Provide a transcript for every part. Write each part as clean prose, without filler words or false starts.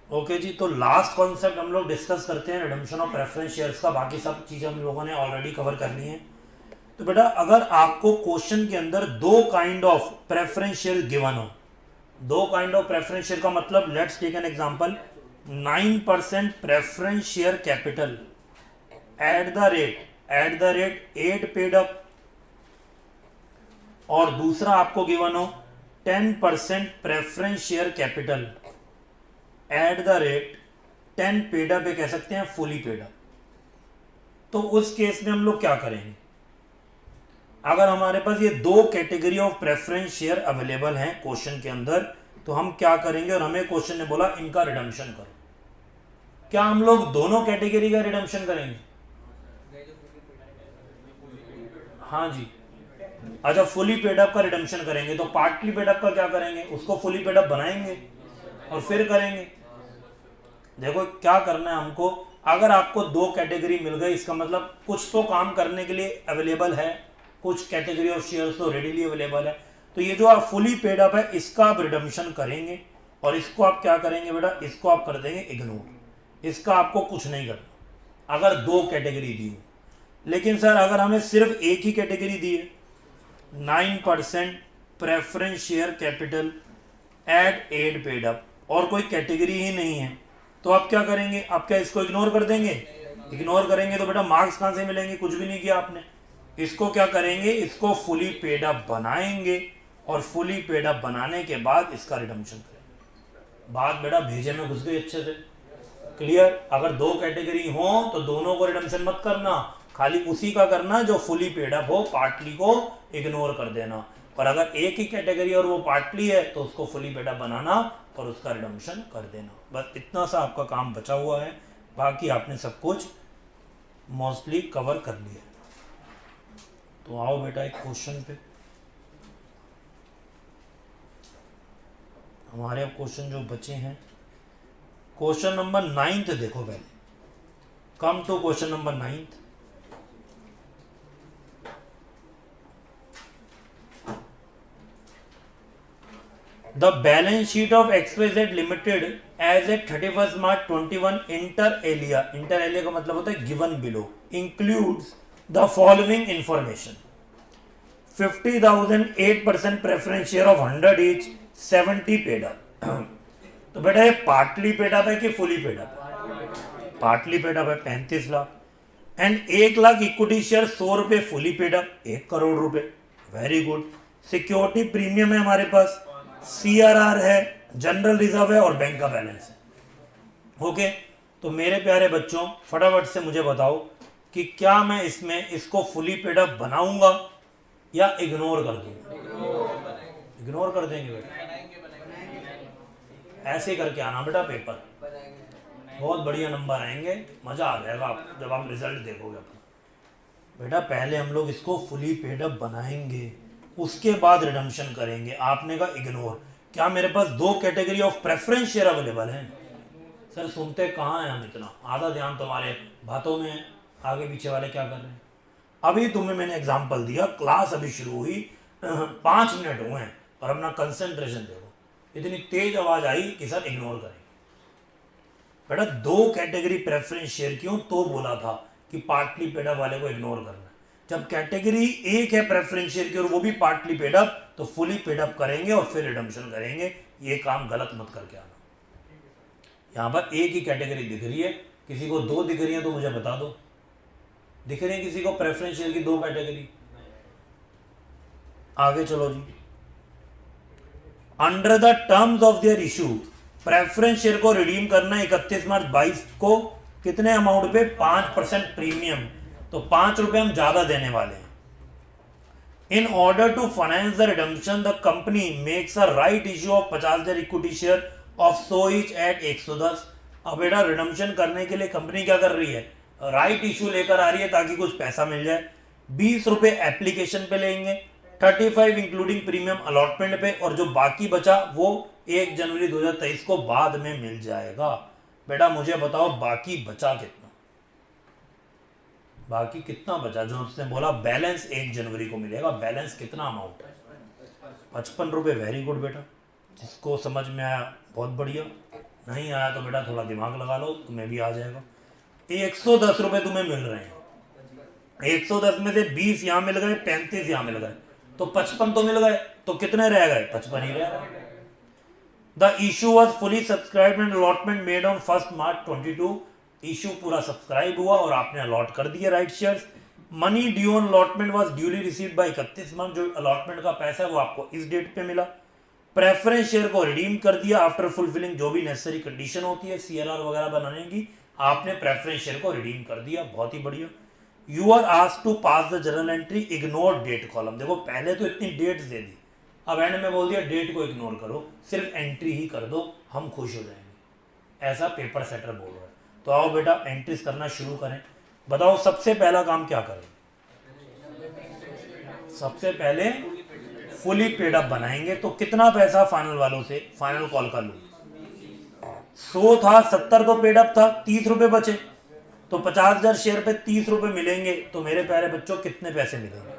Okay जी, तो last concept हम लोग डिस्कस करते हैं रिडम्पशन ऑफ प्रेफरेंस शेयर्स का। बाकी सब चीज़ें हम लोगों ने ऑलरेडी कवर कर ली हैं। तो बेटा अगर आपको क्वेश्चन के अंदर दो kind of preference share given हो, दो काइंड ऑफ प्रेफरेंस शेयर का मतलब let's take an example, 9% preference share capital at the rate 8 paid up, और दूसरा आपको गिवन हो 10% preference share capital at the rate 10 paid up, कह सकते हैं फुली पेड अप। तो उस केस में हम लोग क्या करेंगे? अगर हमारे पास ये दो category of preference share available हैं क्वेश्चन के अंदर, तो हम क्या करेंगे? और हमें क्वेश्चन ने बोला इनका रिडम्पशन करो। क्या हम लोग दोनों कैटेगरी का रिडम्पशन करेंगे? हाँ जी। अच्छा, फुली पेड अप का रिडम्पशन करेंगे, तो पार्टली पेड अप का क्या करेंगे? उसको फुली पेड अप बनाएंगे और फिर करेंगे। देखो क्या करना है हमको, अगर आपको दो कैटेगरी मिल गई, इसका मतलब कुछ तो काम करने के लिए अवेलेबल है, कुछ कैटेगरी ऑफ शेयर्स तो रेडीली अवेलेबल है। तो ये जो आप फुली पेड अप है इसका आप रिडम्पशन करेंगे, और इसको आप क्या करेंगे बेटा? इसको आप कर देंगे इग्नोर, इसका आपको कुछ नहीं करना अगर दो कैटेगरी दी हो। लेकिन सर अगर हमें सिर्फ एक ही कैटेगरी दी है, 9% preference share capital eight 8 paid up, और कोई कैटेगरी ही नहीं है, तो आप क्या करेंगे? आप क्या इसको इग्नोर कर देंगे? इग्नोर करेंगे तो बेटा मार्क्स कहां से मिलेंगे? कुछ भी नहीं किया आपने। इसको क्या करेंगे? इसको फुली पेड अप बनाएंगे, और फुली पेड अप बनाने के बाद इसका रिडम्पशन करेंगे। बात बेटा भेजे में घुस गई अच्छे से? क्लियर? अगर दो कैटेगरी हो तो दोनों को रिडम्पशन मत करना, खाली उसी का करना जो फुली पेड अप हो, पार्टली को इग्नोर कर देना। और अगर एक ही कैटेगरी और वो पार्टली है तो उसको फुली पेड अप बनाना और उसका रिडम्पशन कर देना। बस इतना सा आपका काम बचा हुआ है, बाकी आपने सब कुछ मोस्टली कवर कर लिया। तो आओ बेटा एक क्वेश्चन पे। हमारे अब क्वेश्चन जो बचे हैं, क्वेश्चन नंबर 9 देखो पहले। Come to question number 9। The balance sheet of XYZ Limited as at 31st March 21 inter alia का मतलब होता है given below includes the following information: 50,000 8% preference share of 100 each, 70 paid up। तो बेटा ये पार्टली पेड अप है कि fully paid up है? पार्टली पेड अप है, 35 lakh. And 1 lakh equity share 100 रुपए फुली पेड अप, 1 करोड़ रुपए। Very good. सिक्योरिटी प्रीमियम है हमारे पास, CRR है, जनरल रिजर्व है, और बैंक का बैलेंस है। ओके, तो मेरे प्यारे बच्चों फटाफट से मुझे बताओ कि क्या मैं इसमें इसको फुली पेड अप बनाऊंगा या इग्नोर कर दूंगा? इग्नोर कर देंगे बेटा, ऐसे करके आना बेटा पेपर, बहुत बढ़िया नंबर आएंगे, मजा आ जाएगा आप जब आप रिजल्ट देखोगे अपना। बेटा पहले हम लोग इसको फुली पेड अप बनाएंगे, उसके बाद रिडम्पशन करेंगे। आपने कहा इग्नोर। क्या मेरे पास दो category of preference share available हैं? सर सुनते कहाँ हैं हम इतना? आधा ध्यान तुम्हारे बातों में, आगे पीछे वाले क्या कर रहे हैं? अभी तुम्हें मैंने एग्जांपल दिया, क्लास अभी शुरू हुई, 5 मिनट हुए हैं, और अपना कंसंट्रेशन देखो, इतनी तेज आवाज आई कि सर इग्नोर करेंगे। बेटा दो कैटेगरी प्रेफरेंस शेयर क्यों? तो बोला था कि पार्टली पेड अप वाले को इग्नोर करना। जब कैटेगरी एक है प्रेफरेंस शेयर की और वो भी पार्टली पेड अप, तो फुली पेड अप करेंगे और फिर रिडम्पशन करेंगे। ये काम गलत मत करके आना। यहां पर एक ही कैटेगरी दिख रही है, किसी को दो दिख रही है तो मुझे बता दो। दिख रही है किसी को प्रेफरेंस शेयर की दो कैटेगरी? आगे चलो जी। Under the terms of their issue, preference share को रिडीम करना 31 मार्च 22 को कितने अमाउंट पे? 5% प्रीमियम, तो 5 रुपए हम ज्यादा देने वाले हैं। In order to finance the redemption the company makes a right issue of 50,000 equity share of 100 each at 110। अब बेटा रिडम्पशन करने के लिए कंपनी क्या कर रही है? राइट इश्यू लेकर आ रही है ताकि कुछ पैसा मिल जाए। 20 रुपए एप्लीकेशन पे लेंगे, 35 इंक्लूडिंग प्रीमियम अलॉटमेंट पे, और जो बाकी बचा वो 1 जनवरी 2023 को बाद में मिल जाएगा। बेटा मुझे बताओ बाकी बचा कितना? बाकी कितना बचा? जो उसने बोला बैलेंस 1 जनवरी को मिलेगा, बैलेंस कितना अमाउंट है? 55 रुपए। वेरी गुड बेटा, जिसको समझ में आया बहुत बढ़िया, नहीं आया तो बेटा थोड़ा दिमाग लगा लो, तुम्हें भी आ जाएगा। 110 रुपये तुम्हें मिल रहे हैं, 110 में से 20 यहाँ मिल गए, 35 यहाँ मिल गए, तो 55 तो मिल गए, तो कितने रह गए? 55 ही रह गए। The issue was fully subscribe and allotment made on 1 March 22। Issue पूरा सब्सक्राइब हुआ और आपने अलॉट कर दिए right shares. Money due on allotment was duly received by 31 मार्च। जो अलॉटमेंट का पैसा है वो आपको इस डेट पे मिला। प्रेफरेंस शेयर को रिडीम कर दिया आफ्टर फुलफिलिंग जो भी नेसेसरी कंडीशन होती है सीएलआर वगैरह बनाने की, आपने प्रेफरेंस शेयर को रिडीम कर दिया, बहुत ही बढ़िया। You are asked to pass the journal entry, ignore date column. देखो पहले तो इतनी डेट्स दे दी, अब एंड में बोल दिया डेट को इग्नोर करो, सिर्फ एंट्री ही कर दो, हम खुश हो जाएंगे, ऐसा पेपर सेटर बोल रहा है। तो आओ बेटा एंट्रीज करना शुरू करें। बताओ सबसे पहला काम क्या करें? सबसे पहले फुली पेड अप बनाएंगे। तो कितना पैसा फाइनल वालों से फाइनल कॉल का लूं? 100 था, 70 तो पेड अप था, 30 रुपए बचे, तो 50,000 शेयर पे 30 रुपए मिलेंगे। तो मेरे प्यारे बच्चों कितने पैसे मिलेंगे?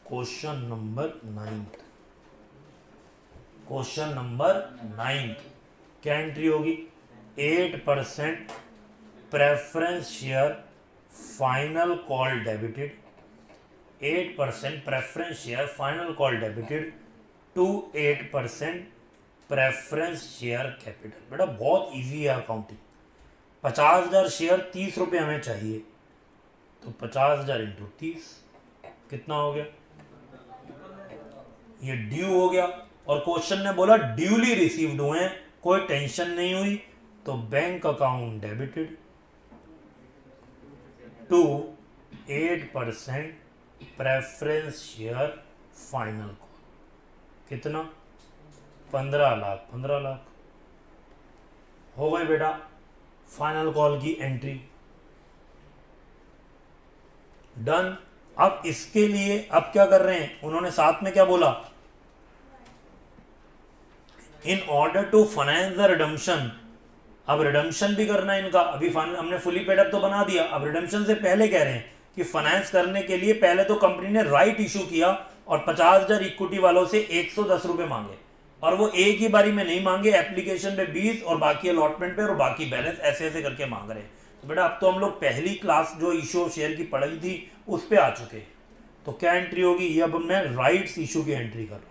क्वेश्चन नंबर 9, क्वेश्चन नंबर 9 क्या एंट्री होगी? 8% preference share final call debited, 8% preference share final call debited to 8% preference share capital. बेटा बहुत इजी है अकाउंटिंग। 50,000 शेयर 30 रुपये हमें चाहिए, तो 50,000 इंटू 30 कितना हो गया? ये ड्यू हो गया। और क्वेश्चन ने बोला ड्यूली रिसीव्ड हुए हैं, कोई टेंशन नहीं हुई, तो bank account debited to 8% preference share final call. कितना? 15 लाख। 15 लाख हो गए बेटा फाइनल कॉल की एंट्री। डन। अब इसके लिए अब क्या कर रहे हैं? उन्होंने साथ में क्या बोला? In order to finance the redemption. अब रिडम्पशन भी करना है इनका। अभी हमने फुली पेड अप तो बना दिया, अब रिडम्पशन से पहले कह रहे हैं कि फाइनेंस करने के लिए पहले तो कंपनी ने राइट इशू किया और 50,000 इक्विटी वालों से 110 रुपए मांगे, और वो एक ही बारी में नहीं मांगे, एप्लीकेशन पे 20 और बाकी अलॉटमेंट पे और बाकी बैलेंस ऐसे ऐसे करके मांग रहे हैं। तो बेटा अब तो हम लोग पहली क्लास जो इशू शेयर की पढ़ाई थी उस पर आ चुके हैं। तो क्या एंट्री होगी? ये अब मैं राइट्स इशू की एंट्री कर रहा हूं।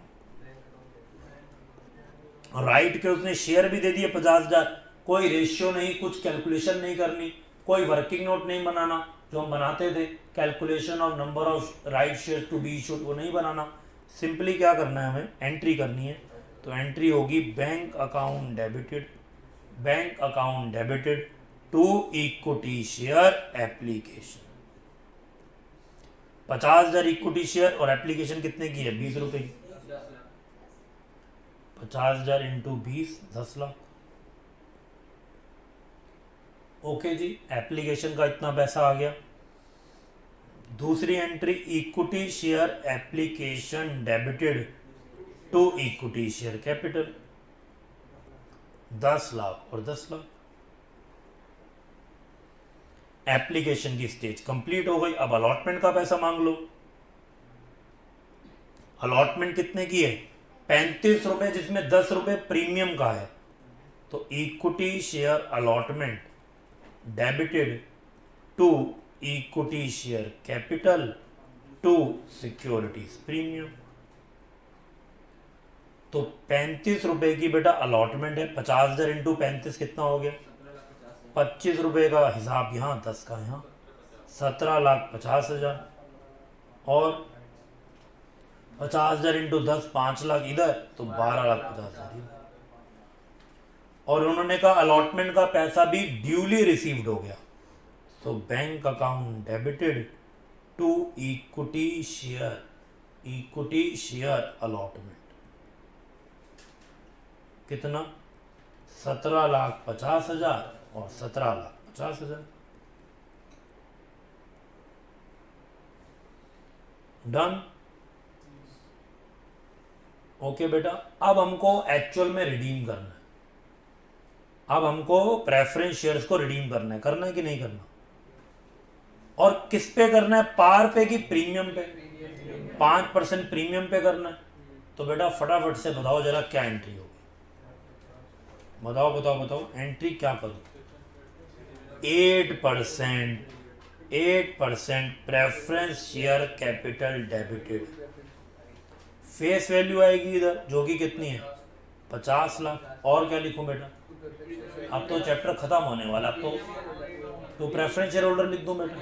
राइट के उसने शेयर भी दे दिए 50,000, कोई रेशियो नहीं, कुछ कैलकुलेशन नहीं करनी, कोई वर्किंग नोट नहीं बनाना जो हम बनाते थे, calculation of number of right share to be issued, वो नहीं बनाना। सिंपली क्या करना है? हमें एंट्री करनी है। तो एंट्री होगी bank account debited, bank account debited to equity share application. 50,000 equity share और एप्लीकेशन कितने की है? 20 रुपए की। 50,000 इंटू 20 10 लाख। ओके जी, एप्लीकेशन का इतना पैसा आ गया। दूसरी entry equity share application debited to equity share capital, 10 lakh और 10 लाख। एप्लीकेशन की स्टेज कंप्लीट हो गई। अब अलॉटमेंट का पैसा मांग लो। अलॉटमेंट कितने की है? 35 रुपए, जिसमें 10 रुपए प्रीमियम का है। तो equity share allotment debited to equity share capital to securities premium. तो 35 रुपए की बेटा अलॉटमेंट है। 50,000 इंटू 35 कितना हो गया? 25 रुपए का हिसाब यहाँ, 10 का यहाँ, 17,50,000। और 50,000 इंटू 10 5 लाख इधर, तो 12,50,000 इधर। और उन्होंने कहा अलॉटमेंट का पैसा भी ड्यूली रिसीव्ड हो गया। तो bank account debited to equity share allotment. कितना? 17,50,000 और 17,50,000। डन। ओके बेटा, अब हमको एक्चुअल में रिडीम करना है। अब हमको प्रेफरेंस शेयर्स को रिडीम करना है कि नहीं करना? और किस पे करना है? पार पे कि प्रीमियम पे? 5% प्रीमियम पे करना है। तो बेटा फटाफट से बताओ जरा क्या एंट्री होगी? बताओ बताओ बताओ, एंट्री क्या करूँ? 8%, 8% preference share capital debited, face value आएगी इधर जो कि कितनी है? 50 लाख। और क्या लिखूं बेटा? अब तो चैप्टर खत्म होने वाला, अब तो प्रेफरेंस शेयर होल्डर लिख दूं बेटा?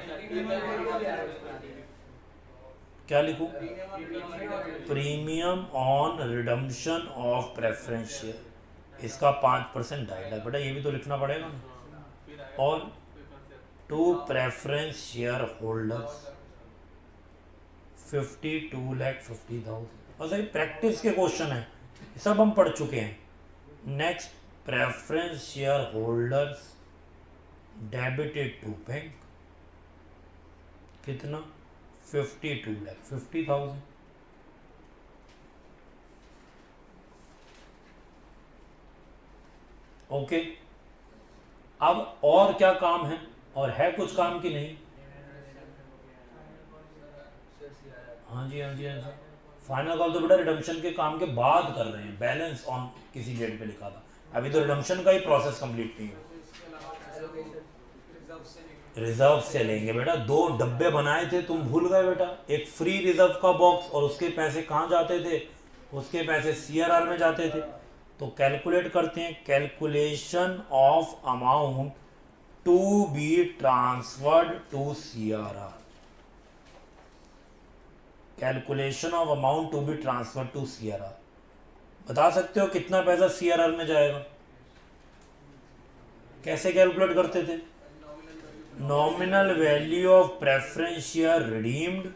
क्या लिखूं? Premium on redemption of preference share, इसका 5% 2.5 लाख बेटा, ये भी तो लिखना पड़ेगा ना। और टू प्रेफरेंस शेयर होल्डर्स 52,50,000। और सही प्रैक्टिस के क्वेश्चन है, ये सब हम पढ़ चुके हैं। Next, preference share holders debited to bank, कितना? 52,50,000। ओके, अब और क्या काम है? और है कुछ काम की नहीं? हाँ जी हाँ जी हाँ जी, फाइनल कॉल तो बेटा रिडम्पशन के काम के बाद कर रहे हैं, बैलेंस ऑन किसी डेट पे लिखा था, अभी तो रिडम्पशन का ही प्रोसेस कंप्लीट नहीं है। रिजर्व से लेंगे बेटा, 2 डब्बे बनाए थे, तुम भूल गए बेटा, एक फ्री रिजर्व का बॉक्स, और उसके पैसे कहाँ जाते थे? उसके पैसे सीआरआर में जाते थे। तो कैलकुलेट करते हैं, calculation of amount to be transferred to CRR, calculation of amount to be transferred to CRR. बता सकते हो कितना पैसा सीआरआर में जाएगा? कैसे कैलकुलेट करते थे? Nominal value of preference share redeemed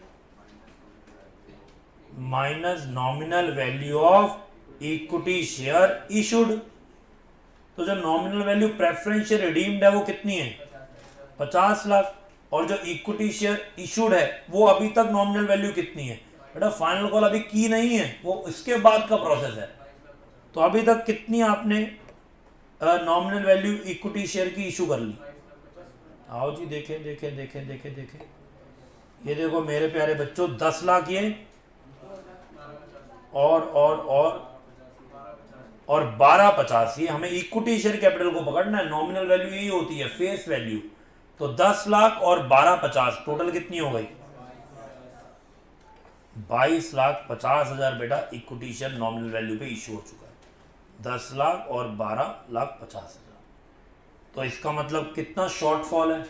minus nominal value of equity share issued. तो जो nominal value preference share redeemed है वो कितनी है? 50 लाख। और जो इक्विटी शेयर इशूड है वो अभी तक नॉमिनल वैल्यू कितनी है? बेटा फाइनल कॉल अभी की नहीं है, वो इसके बाद का प्रोसेस है। तो अभी तक कितनी आपने नॉमिनल वैल्यू इक्विटी शेयर की इशू कर ली? आओ जी देखें देखें देखें देखें देखें, ये देखो मेरे प्यारे बच्चों, 10 लाख ये, और 12,50 ये। हमें इक्विटी शेयर कैपिटल को पकड़ना है, नॉमिनल वैल्यू यही होती है, फेस वैल्यू। तो 10 लाख और 12,50 टोटल कितनी हो गई? 22,50,000 बेटा इक्विटी शेयर नॉमिनल वैल्यू पे इशू हो चुका है, 10 लाख और 12,50,000। तो इसका मतलब कितना शॉर्टफॉल है?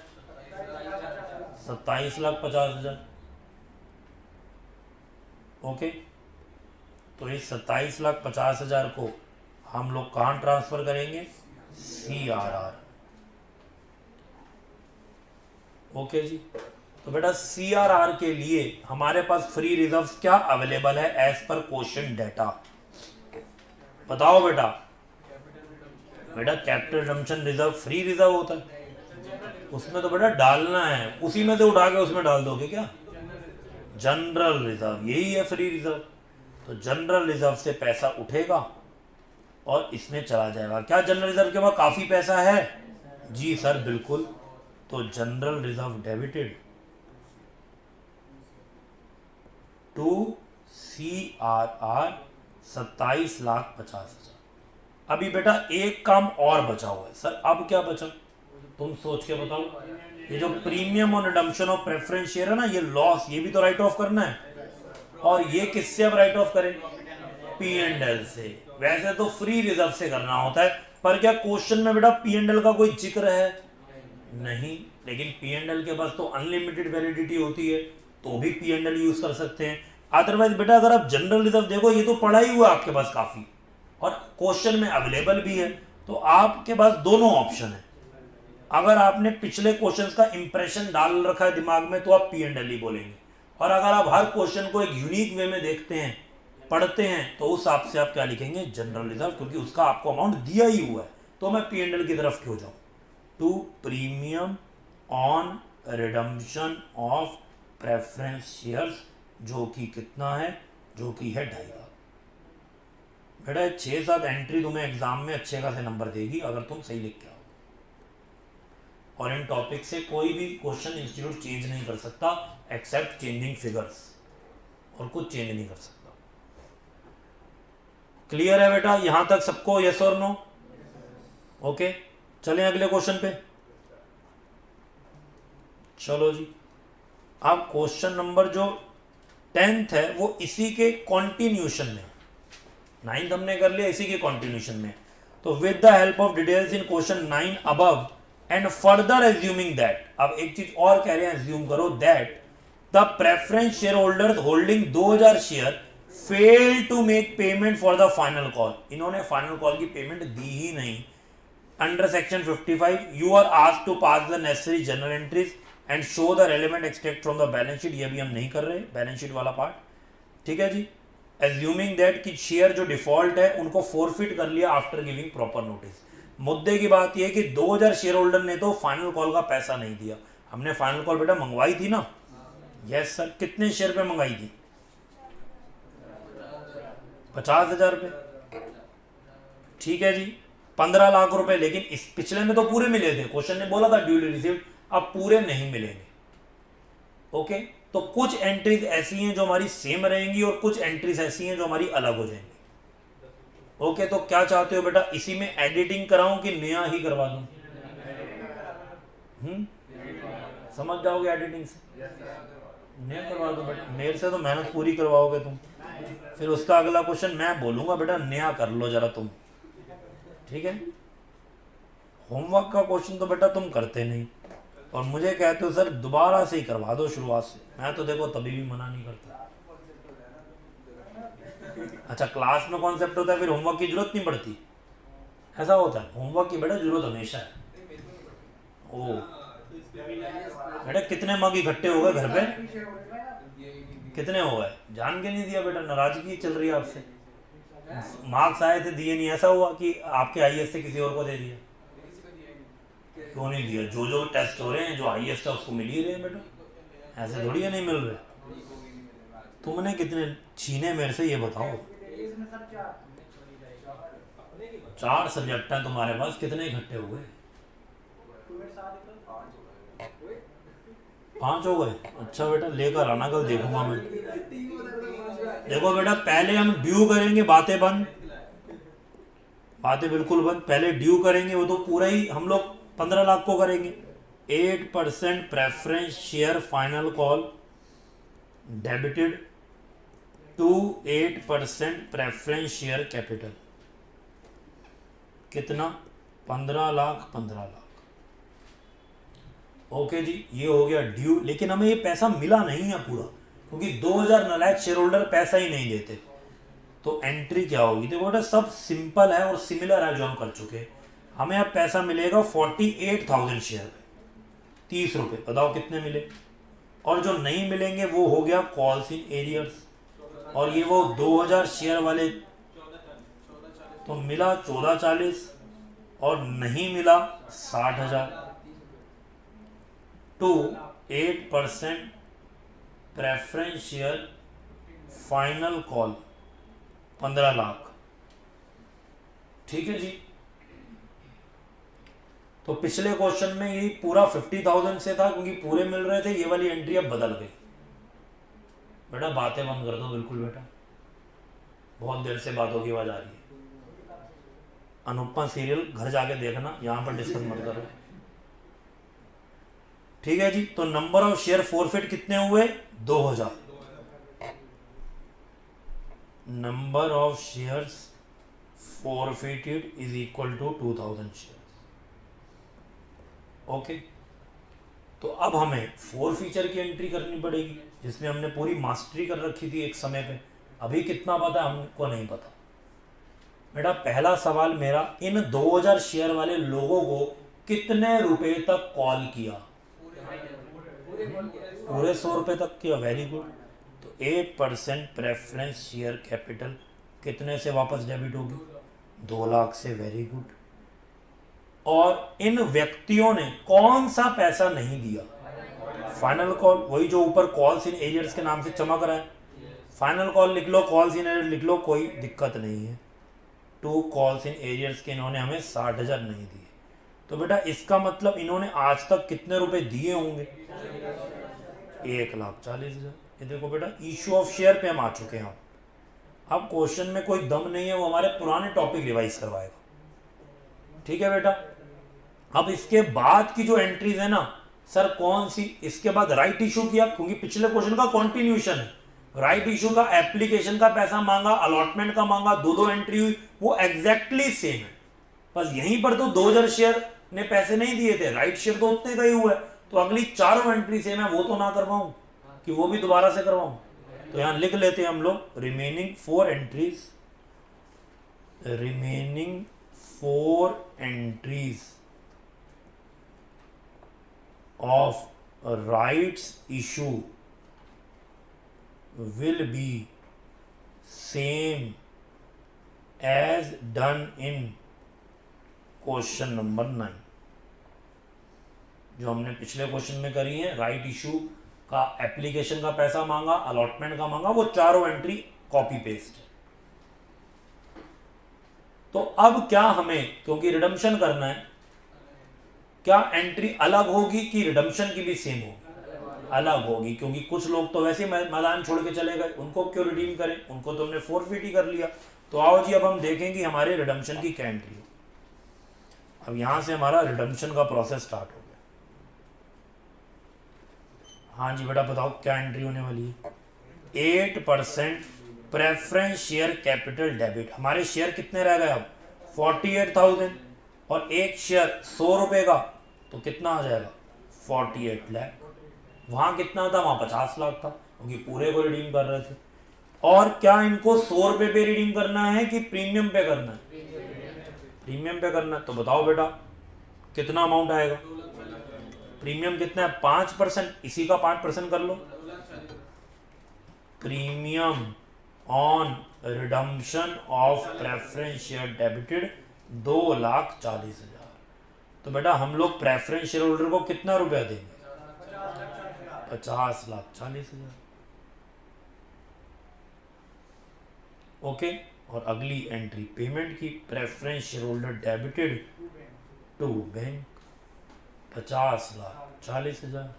27,50,000। ओके, तो इस 27,50,000 को हम लोग कहाँ ट्रांसफर करेंगे? सीआरआर। ओके जी, तो बेटा सीआरआर के लिए हमारे पास फ्री रिजर्व्स क्या अवेलेबल है एज पर क्वेश्चन डेटा? बताओ बेटा। बेटा capital redemption reserve free reserve होता है, उसमें तो बेटा डालना है, उसी में से उठा के उसमें डाल दोगे क्या? जनरल रिजर्व यही है फ्री रिजर्व। तो जनरल रिजर्व से पैसा उठेगा और इसमें चला जाएगा। क्या जनरल रिजर्व के पास काफी पैसा है? जी सर बिल्कुल। तो general reserve debited to CRR 27,50,000। अभी बेटा एक काम और बचा हुआ है सर, अब क्या बचा? तुम सोच के बताओ। ये जो प्रीमियम और रिडम्पशन ऑफ प्रेफरेंस शेयर है ना, ये लॉस, ये भी तो राइट ऑफ करना है। और ये किससे अब राइट ऑफ करें? पी एंड एल से। वैसे तो फ्री रिजर्व से करना होता है, पर क्या क्वेश्चन में बेटा पी एंड एल का कोई जिक्र है? नहीं। लेकिन पी एंड एल के पास तो अनलिमिटेड वैलिडिटी होती है, तो भी पी एंड एल यूज कर सकते हैं। अदरवाइज बेटा अगर आप जनरल रिजर्व देखो, ये तो पढ़ा ही हुआ आपके पास काफी, और क्वेश्चन में अवेलेबल भी है। तो आपके पास दोनों ऑप्शन है। अगर आपने पिछले क्वेश्चंस का इंप्रेशन डाल रखा है दिमाग में, तो आप पी एंड एल ही बोलेंगे। और अगर आप हर क्वेश्चन को एक यूनिक वे में देखते हैं, पढ़ते हैं, तो उस हिसाब से आप क्या लिखेंगे? जनरल रिजर्व, क्योंकि उसका आपको अमाउंट दिया ही हुआ है। तो मैं पी एंड एल की तरफ क्यों जाऊं? To premium on redemption of preference shares, जो कि कितना है? जो कि है 2.5 लाख। बेटा 6-7 एंट्री तुम्हें एग्जाम में अच्छे खासे नंबर देगी अगर तुम सही लिख के आओ। और इन टॉपिक से कोई भी क्वेश्चन इंस्टीट्यूट चेंज नहीं कर सकता एक्सेप्ट चेंजिंग फिगर्स, और कुछ चेंज नहीं कर सकता। क्लियर है बेटा यहां तक सबको? यस और नो? ओके, चलें अगले क्वेश्चन पे। चलो जी, अब क्वेश्चन नंबर जो 10th है वो इसी के कॉन्टिन्यूशन में, 9th हमने कर लिया, इसी के कॉन्टिन्यूशन में। तो with the help of details in question 9 above and further assuming that, अब एक चीज और कह रहे हैं, एज्यूम करो that the preference share holder holding 2000 share fail to make payment for the final call, इन्होंने फाइनल कॉल की पेमेंट दी ही नहीं। Under section 55 you are asked to pass the necessary general entries and show the relevant extract from the balance sheet, ये भी हम नहीं कर रहे बैलेंस शीट वाला पार्ट, ठीक है जी। एज्यूमिंग दैट कि शेयर जो डिफॉल्ट है उनको फोरफिट कर लिया आफ्टर गिविंग प्रॉपर नोटिस। मुद्दे की बात यह कि 2000 शेयर होल्डर ने तो फाइनल कॉल का पैसा नहीं दिया, हमने फाइनल कॉल बेटा मंगवाई थी ना, यस सर। कितने शेयर पे मंगाई थी? 50,000 पे, ठीक है जी, 15 लाख रुपए। लेकिन इस पिछले में तो पूरे मिले थे, क्वेश्चन ने बोला था ड्यूली रिसीव्ड, अब पूरे नहीं मिलेंगे। ओके, तो कुछ एंट्रीज ऐसी हैं जो हमारी सेम रहेंगी और कुछ एंट्रीज ऐसी हैं जो हमारी अलग हो जाएंगी। ओके, तो क्या चाहते हो बेटा, इसी में एडिटिंग कराऊं कि नया ही करवा दूं? समझ जाओगे एडिटिंग से, नया करवा दो बेटा, मेरे से तो मेहनत पूरी करवाओगे तुम, फिर उसका अगला क्वेश्चन मैं बोलूंगा बेटा नया कर लो जरा तुम, ठीक है। होमवर्क का क्वेश्चन तो बेटा तुम करते नहीं और मुझे कहते हो सर दोबारा से ही करवा दो शुरुआत से, मैं तो देखो तभी भी मना नहीं करता। अच्छा, क्लास में कॉन्सेप्ट होता है फिर होमवर्क की जरूरत नहीं पड़ती, ऐसा होता है? होमवर्क की बेटा जरूरत हमेशा है। ओ बेटा, कितने मग इकट्ठे हो गए घर पे? कितने हो गए? जान के नहीं दिया बेटा, नाराजगी चल रही है आपसे। मार्क्स आए थे, दिए नहीं, ऐसा हुआ कि आपके आईएएस से किसी और को दे दिया? क्यों नहीं दिया? जो जो टेस्ट हो रहे हैं, जो आईएएस था उसको मिल ही रहे हैं बेटा, ऐसे थोड़ी है नहीं मिल रहे। तुमने कितने छीने मेरे से, ये बताओ। 4 सब्जेक्ट हैं तुम्हारे पास, कितने इकट्ठे हुए? 5 हो गए? अच्छा बेटा, लेकर आना, कल देखूंगा मैं। देखो बेटा, पहले हम ड्यू करेंगे, बातें बंद, बातें बिल्कुल बंद, पहले ड्यू करेंगे, वो तो पूरा ही हम लोग 15 लाख को करेंगे। 8% preference share final call debited to 8% preference share capital, कितना? 15 लाख, 15 लाख। ओके जी, ये हो गया ड्यू, लेकिन हमें ये पैसा मिला नहीं है पूरा, क्योंकि 2000 नालायक शेयर होल्डर पैसा ही नहीं देते। तो एंट्री क्या होगी? देखो बेटा, सब सिंपल है और सिमिलर है जो हम कर चुके हैं। हमें अब पैसा मिलेगा 48,000 शेयर पे, 30 रुपये, बताओ कितने मिले। और जो नहीं मिलेंगे वो हो गया कॉल्स इन एरियर्स, और ये वो 2000 शेयर वाले, तो मिला 1440 और नहीं मिला 60,000 to 8% preference share final call 15 lakh, ठीक है जी। तो पिछले क्वेश्चन में ये पूरा 50,000 से था क्योंकि पूरे मिल रहे थे, ये वाली एंट्री अब बदल गई। बेटा बातें बंद कर दो बिल्कुल बेटा, बहुत देर से बातों की आवाज आ रही है। अनुपमा सीरियल घर जाके देखना, यहां पर डिस्कस मत करो, ठीक है जी। तो नंबर ऑफ शेयर फोरफिट कितने हुए? 2000। Number of shares forfeited is equal to 2000 share. Okay, तो अब हमें फोर फीचर की एंट्री करनी पड़ेगी, जिसमें हमने पूरी मास्टरी कर रखी थी एक समय पे। अभी कितना पता हमको नहीं पता। बेटा पहला सवाल मेरा, इन 2000 शेयर वाले लोगों को कितने रुपए तक कॉल किया? पूरे 100 रुपए तक किया, वेरी गुड। तो 8% प्रेफरेंस शेयर कैपिटल कितने से वापस डेबिट होगी? 2 लाख से, वेरी गुड। और इन व्यक्तियों ने कौन सा पैसा नहीं दिया? फाइनल कॉल, वही जो ऊपर कॉल्स इन एरियर्स के नाम से चमक रहा है। फाइनल कॉल लिख लो, कॉल्स इन एरियर्स लिख लो, कोई दिक्कत नहीं है। 2 कॉल्स इन एरियर्स के इन्होंने हमें 60,000 नहीं दिए। तो बेटा इसका मतलब इन्होंने आज तक कितने रुपए दिए होंगे? 1,40,000। ये देखो बेटा, इशू ऑफ शेयर पे हम आ चुके हैं। अब क्वेश्चन में कोई दम नहीं है, वो हमारे पुराने टॉपिक रिवाइज करवाएगा। ठीक है बेटा। अब इसके बाद की जो एंट्रीज है ना सर कौन सी, इसके बाद राइट इशू किया, क्योंकि पिछले क्वेश्चन का कॉन्टिन्यूशन है। राइट इशू का एप्लीकेशन का पैसा मांगा, अलॉटमेंट का मांगा, दो एंट्री हुई, वो एग्जैक्टली सेम है। बस यहीं पर तो 2000 शेयर ने पैसे नहीं दिए थे, राइट शेयर तो उतने का ही हुआ है, तो अगली चारों एंट्री सेम है, वो तो ना करवाऊं कि वो भी दोबारा से करवाऊं। तो यहां लिख लेते हैं हम लोग remaining 4 entries, remaining 4 entries of rights issue will be same as done in question number 9, जो हमने पिछले क्वेश्चन में करी है। राइट इशू का एप्लीकेशन का पैसा मांगा, अलॉटमेंट का मांगा, वो चारों एंट्री कॉपी पेस्ट है। तो अब क्या हमें, क्योंकि रिडम्पशन करना है, क्या एंट्री अलग होगी कि रिडम्पशन की भी सेम होगी? अलग होगी, क्योंकि कुछ लोग तो वैसे मैदान छोड़ के चले गए, उनको क्यों रिडीम करें, उनको तो हमने फोरफिट ही कर लिया। तो आओ जी अब हम देखेंगे हमारे रिडम्पशन की क्या एंट्री हो। अब यहां से हमारा रिडम्पशन का प्रोसेस स्टार्ट हो गया। हाँ जी बेटा बताओ क्या एंट्री होने वाली है। 8% प्रेफरेंस शेयर कैपिटल डेबिट। हमारे शेयर कितने रह गए अब? 48,000, और एक शेयर 100 रुपए का, तो कितना आ जाएगा? 48 लाख। वहां कितना था? वहां 50 लाख था, क्योंकि पूरे को रिडीम कर रहे थे। और क्या इनको 100 रुपए पे रिडीम करना है कि प्रीमियम पे करना है? प्रीमियम पे करना है। तो बताओ बेटा कितना अमाउंट आएगा? प्रीमियम कितना है? 5%, इसी का 5% कर लो। Premium on redemption of preference share debited 2,40,000। तो बेटा हम लोग प्रेफरेंस शेयर होल्डर को कितना रुपया देंगे? 50,40,000। ओके, और अगली एंट्री पेमेंट की, preference share holder debited to bank 50,40,000।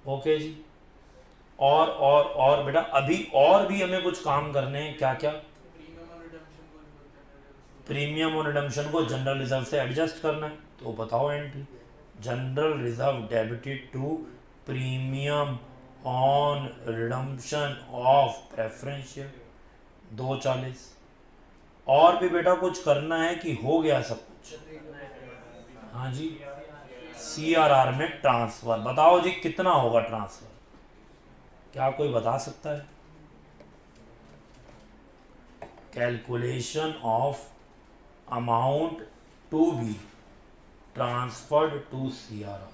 Okay जी। और बेटा अभी और भी हमें कुछ काम करने हैं। क्या क्या? प्रीमियम और रिडम्पशन को जनरल रिजर्व से एडजस्ट करना है। तो बताओ entry, general reserve debited to premium on redemption of preference share 2,40। और भी बेटा कुछ करना है कि हो गया सब कुछ? हाँ जी, CRR में ट्रांसफर। बताओ जी कितना होगा ट्रांसफर? क्या कोई बता सकता है? Calculation of amount to be transferred to CRR।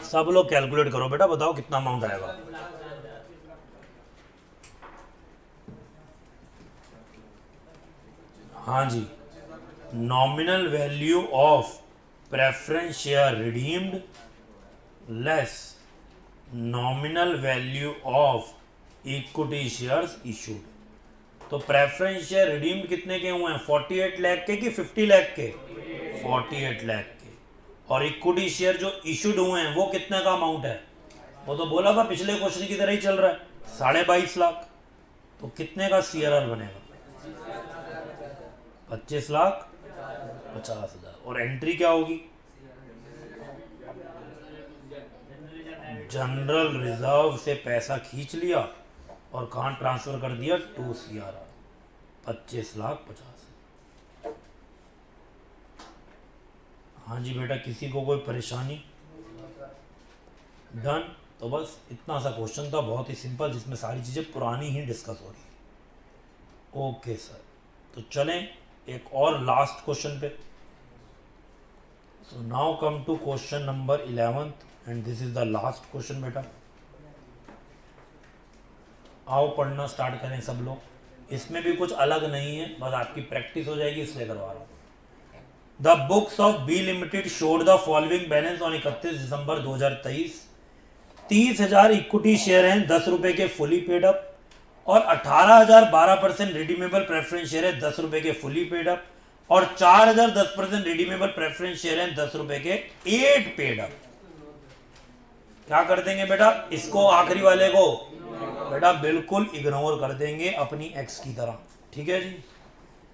सब लोग कैलकुलेट करो बेटा, बताओ कितना अमाउंट आएगा? हाँ जी, nominal value of preference share redeemed less nominal value of equity shares issued. तो प्रेफरेंस शेयर रिडीम्ड कितने के हुए हैं? 48 लाख के कि 50 लाख के? 48 लाख के। और इक्विटी शेयर जो इशूड हुए हैं वो कितने का अमाउंट है? वो तो बोला था पिछले क्वेश्चन की तरह ही चल रहा है, 22.5 लाख। तो कितने का CRR बनेगा? 25,50,000। और एंट्री क्या होगी? जनरल रिजर्व से पैसा खींच लिया और कहाँ ट्रांसफर कर दिया? To CRR 25,50,000। हाँ जी बेटा, किसी को कोई परेशानी? डन। तो बस इतना सा क्वेश्चन था, बहुत ही सिंपल, जिसमें सारी चीज़ें पुरानी ही डिस्कस हो रही है। ओके सर, तो चलें एक और लास्ट क्वेश्चन पे। So now come to question number 11 and this is the last question बेटा। आओ पढ़ना स्टार्ट करें सब लोग। इसमें भी कुछ अलग नहीं है, बस आपकी प्रैक्टिस हो जाएगी इसलिए करवा रहा हूँ। The books of B limited showed the following balance on 31 December 2023। 30,000 equity share हैं 10 रुपए के फुली पेड अप, और 18,000 12% रिडीमेबल प्रेफरेंस शेयर है 10 रुपए के फुली पेड अप, और 4000 10% रिडीमेबल प्रेफरेंस शेयर हैं 10 रुपए के 8 पेड अप। क्या कर देंगे बेटा, इसको आखिरी वाले को बेटा बिल्कुल इग्नोर कर देंगे अपनी एक्स की तरह। ठीक है जी,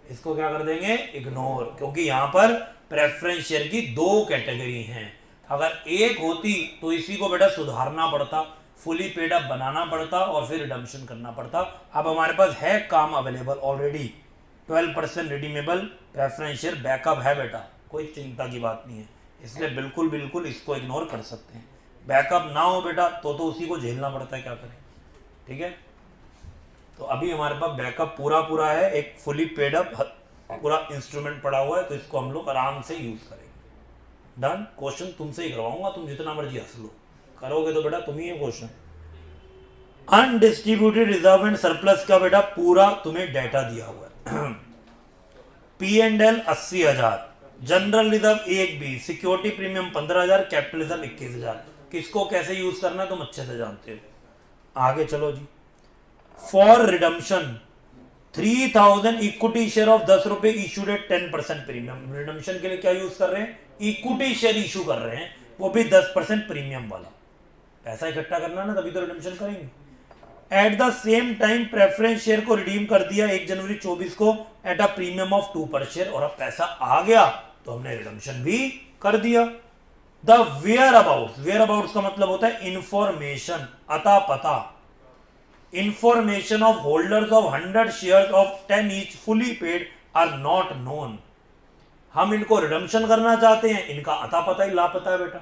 इसको क्या कर देंगे, इग्नोर, क्योंकि यहां पर प्रेफरेंस शेयर की 2 कैटेगरी हैं। अगर एक होती तो इसी को बेटा सुधारना पड़ता, फुली पेड अप बनाना पड़ता और फिर रिडम्पशन करना पड़ता। अब हमारे पास है काम available already, 12% redeemable preference share backup है बेटा, कोई चिंता की बात नहीं है, इसलिए बिल्कुल बिल्कुल इसको इग्नोर कर सकते हैं। बैकअप ना हो बेटा तो उसी को झेलना पड़ता है, क्या करें। ठीक है, तो अभी हमारे पास बैकअप पूरा है, एक फुली पेड अप पूरा इंस्ट्रूमेंट पड़ा हुआ है, तो इसको हम लोग आराम से यूज करेंगे। डन, क्वेश्चन तुमसे ही करवाऊंगा, तुम जितना मर्जी हंस लो, करोगे तो बेटा तुम ही है question. Undistributed reserve and surplus का बेटा पूरा तुम्हें डाटा दिया हुआ है। P&L 80,000, general reserve 1B, security premium 15,000, capital reserve 21,000। किसको कैसे यूज करना है तुम अच्छे से जानते हो। आगे चलो जी, for redemption 3000 equity share of 10 रुपए इशूड एट 10% प्रीमियम। रिडम्पशन के लिए क्या यूज कर रहे हैं, इक्विटी शेयर इशू कर रहे हैं, वो भी 10% प्रीमियम वाला। पैसा इकट्ठा करना ना, तभी तो रिडम्पशन करेंगे। At the same time preference share को रिडीम कर दिया 1 जनवरी 24 को एट अ प्रीमियम ऑफ 2 पर शेयर, और अब पैसा आ गया तो हमने रिडम्पशन भी कर दिया। द वेयर अबाउट का मतलब होता है इंफॉर्मेशन, अता पता। Information of holders of 100 share of 10 each fully paid are not known. हम इनको रिडम्पशन करना चाहते हैं, इनका अता पता ही लापता है बेटा।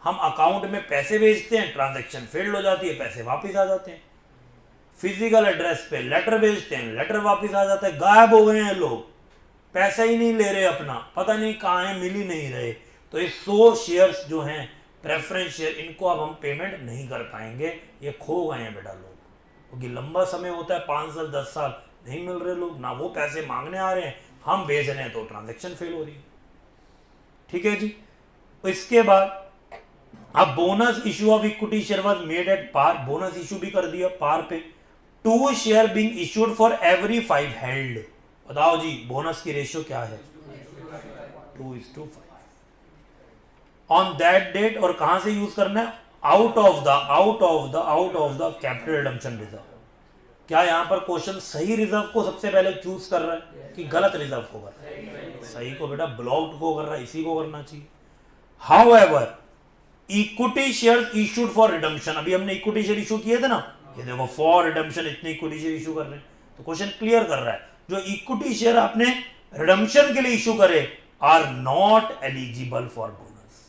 हम अकाउंट में पैसे भेजते हैं, ट्रांजैक्शन फेल्ड हो जाती है, पैसे वापस आ जाते हैं। फिजिकल एड्रेस पे लेटर भेजते हैं, लेटर वापस आ जाता है। गायब हो गए हैं लोग, पैसा ही नहीं ले रहे अपना, पता नहीं कहाँ है, मिल ही नहीं रहे। तो ये 100 शेयर्स जो हैं प्रेफरेंस शेयर, इनको अब हम पेमेंट नहीं कर पाएंगे, ये खो गए हैं बेटा लोग, क्योंकि लंबा समय होता है, 5 साल 10 साल नहीं मिल रहे लोग, ना वो पैसे मांगने आ रहे हैं, हम भेज रहे हैं तो ट्रांजेक्शन फेल हो रही है। ठीक है जी, इसके बाद अब bonus issue of equity share was made at par, bonus issue भी कर दिया पार पे। 2 share being issued for every 5 held. बताओ जी बोनस की रेशियो क्या है, 2:5 ऑन दैट डेट। और कहां से यूज करना है, out of the capital redemption reserve. क्या यहां पर क्वेश्चन सही रिजर्व को सबसे पहले चूज कर रहा है कि गलत रिजर्व को कर रहा है, सही को बेटा, ब्लॉक्ड को कर रहा है, इसी को करना चाहिए। However equity share issued for redemption, अभी हमने इक्विटी शेयर इशू किए थे ना, ये देखो फॉर रिडम्पशन इतने इक्विटी शेयर इशू कर रहे हैं, तो क्वेश्चन क्लियर कर रहा है जो इक्विटी शेयर आपने रिडम्पशन के लिए इशू करे are not eligible for bonus.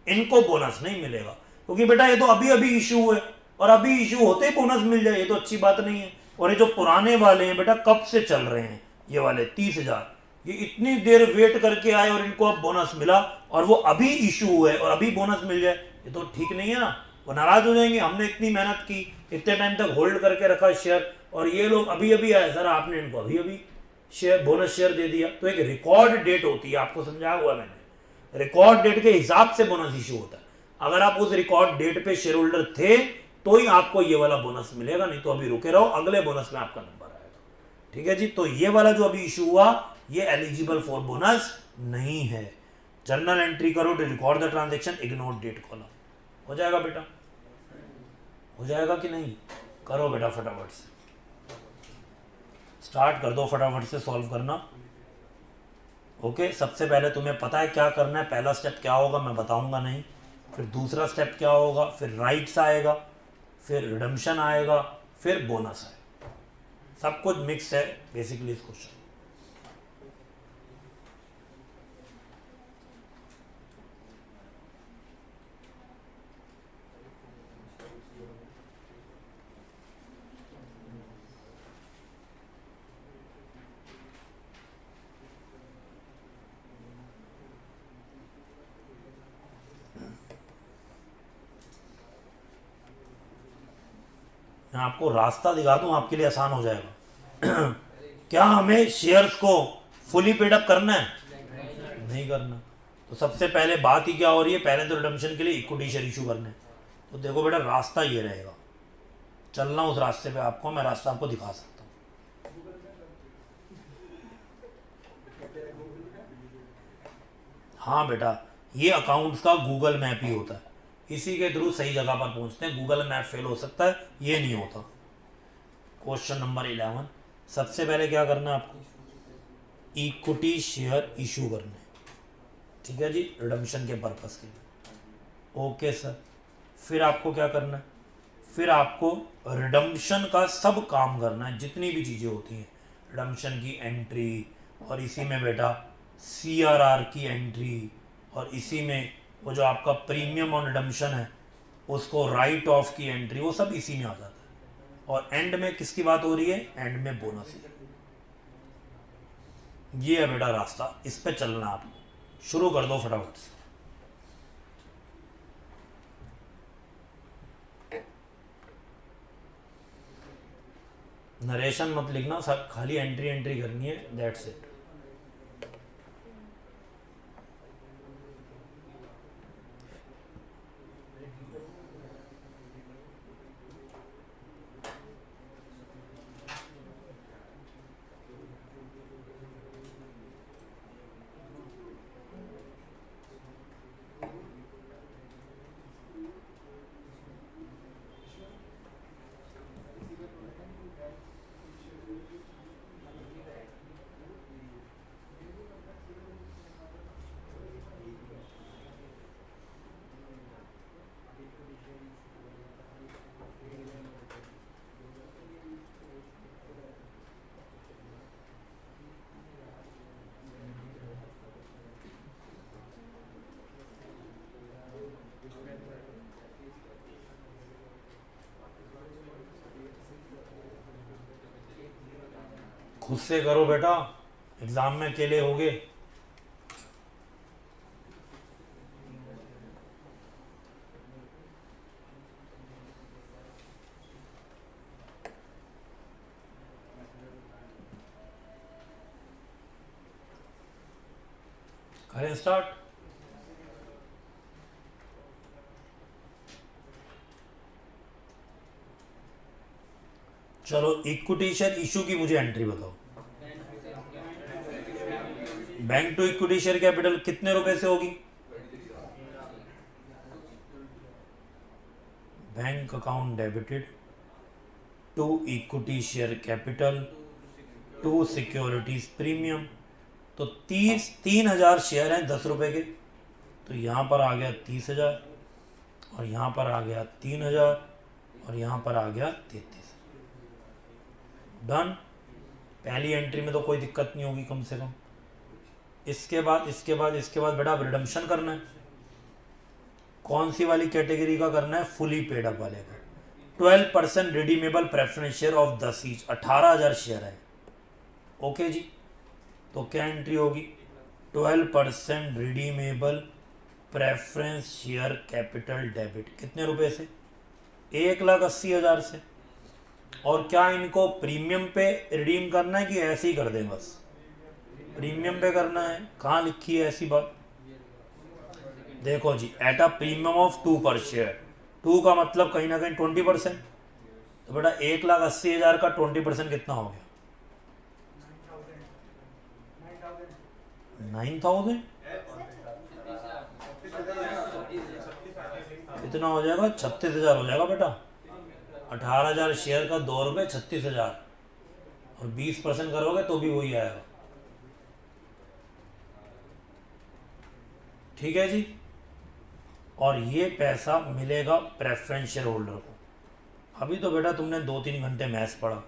इनको बोनस नहीं मिलेगा, क्योंकि बेटा ये तो अभी अभी इशू हुए, और अभी इशू होते ही बोनस मिल जाए, ये तो अच्छी बात नहीं है। और ये जो पुराने वाले हैं बेटा कब से चल रहे हैं, ये वाले 30,000, ये इतनी देर वेट करके आए और इनको अब बोनस मिला, और वो अभी इशू हुए और अभी बोनस मिल जाए, ये तो ठीक नहीं है ना। वो नाराज हो जाएंगे, हमने इतनी मेहनत की, इतने टाइम तक होल्ड करके रखा शेयर, और ये लोग अभी अभी आए, सर आपने इनको अभी अभी शेयर बोनस शेयर दे दिया। तो एक रिकॉर्ड डेट होती है, आपको समझाया हुआ मैंने, रिकॉर्ड डेट के हिसाब से बोनस इशू होता है। अगर आप उस रिकॉर्ड डेट पे शेयर होल्डर थे तो ही आपको ये वाला बोनस मिलेगा, नहीं तो अभी रुके रहो, अगले बोनस में आपका नंबर आएगा। ठीक है जी, तो ये वाला जो अभी इशू हुआ ये एलिजिबल फॉर बोनस नहीं है। जर्नल एंट्री करो to record the transaction, ignore date column. हो जाएगा बेटा, हो जाएगा कि नहीं, करो बेटा फटाफट से, स्टार्ट कर दो, फटाफट से सॉल्व करना। ओके, सबसे पहले तुम्हें पता है क्या करना है, पहला स्टेप क्या होगा मैं बताऊंगा नहीं, फिर दूसरा स्टेप क्या होगा, फिर राइट्स आएगा, फिर रिडम्पशन आएगा, फिर बोनस आएगा, सब कुछ मिक्स है बेसिकली इस क्वेश्चन। मैं आपको रास्ता दिखा दूं, आपके लिए आसान हो जाएगा। क्या हमें शेयर्स को फुली पेड अप करना है, नहीं करना, तो सबसे पहले बात ही क्या हो रही है, पहले तो रिडम्पशन के लिए इक्विटी शेयर इशू करने। तो देखो बेटा रास्ता ये रहेगा, चलना उस रास्ते पे आपको, मैं रास्ता आपको दिखा सकता हूँ। हाँ बेटा, ये अकाउंट्स का गूगल मैप ही होता है, इसी के थ्रू सही जगह पर पहुंचते हैं। गूगल मैप फेल हो सकता है, ये नहीं होता। क्वेश्चन नंबर 11, सबसे पहले क्या करना है आपको, इक्विटी शेयर इशू करना है, ठीक है जी, रिडम्पशन के पर्पस के लिए। ओके सर, फिर आपको क्या करना है, फिर आपको रिडम्पशन का सब काम करना है, जितनी भी चीज़ें होती हैं, रिडम्पशन की एंट्री, और इसी में बेटा सीआरआर की एंट्री, और इसी में वो जो आपका प्रीमियम ऑन रिडम्पशन है उसको राइट ऑफ की एंट्री, वो सब इसी में आ जाता है। और एंड में किसकी बात हो रही है, एंड में बोनस है। ये है बेटा रास्ता, इस पे चलना आपको। शुरू कर दो फटाफट से। नरेशन मत लिखना, सब खाली एंट्री एंट्री करनी है, दैट्स इट। खुद से करो बेटा, एग्जाम में अकेले होगे। करें स्टार्ट। चलो, इक्विटी शेयर इशू की मुझे एंट्री बताओ। Bank to equity share capital कितने रुपए से होगी, bank account debited to equity share capital to securities premium. तो 3,000 शेयर हैं 10 रुपए के, तो यहां पर आ गया 30,000, और यहां पर आ गया 3,000, और यहां पर आ गया 33। डन। पहली एंट्री में तो कोई दिक्कत नहीं होगी कम से कम। इसके बाद बेटा रिडम्पशन करना है। कौन सी वाली कैटेगरी का करना है, फुली पेड अप वाले का। 12% redeemable preference share of 10 each, 18,000 share है। ओके जी, तो क्या एंट्री होगी, 12% redeemable preference share capital debit, कितने रुपए से, 1,80,000 से। और क्या इनको प्रीमियम पे रिडीम करना है कि ऐसे ही कर दें, बस प्रीमियम पे करना है। कहाँ लिखी है ऐसी बात, देखो जी, एट अ प्रीमियम ऑफ 2 पर शेयर, 2 का मतलब कहीं ना कहीं 20%। तो बेटा 1,80,000 का 20% कितना हो गया, 9,000। कितना हो जाएगा, 36,000 हो जाएगा बेटा। 18,000 शेयर का 2 रुपये, 36,000, और 20% करोगे तो भी वही आएगा। ठीक है जी, और ये पैसा मिलेगा प्रेफरेंस शेयर होल्डर को। अभी तो बेटा तुमने 2-3 घंटे मैथ्स पढ़ा,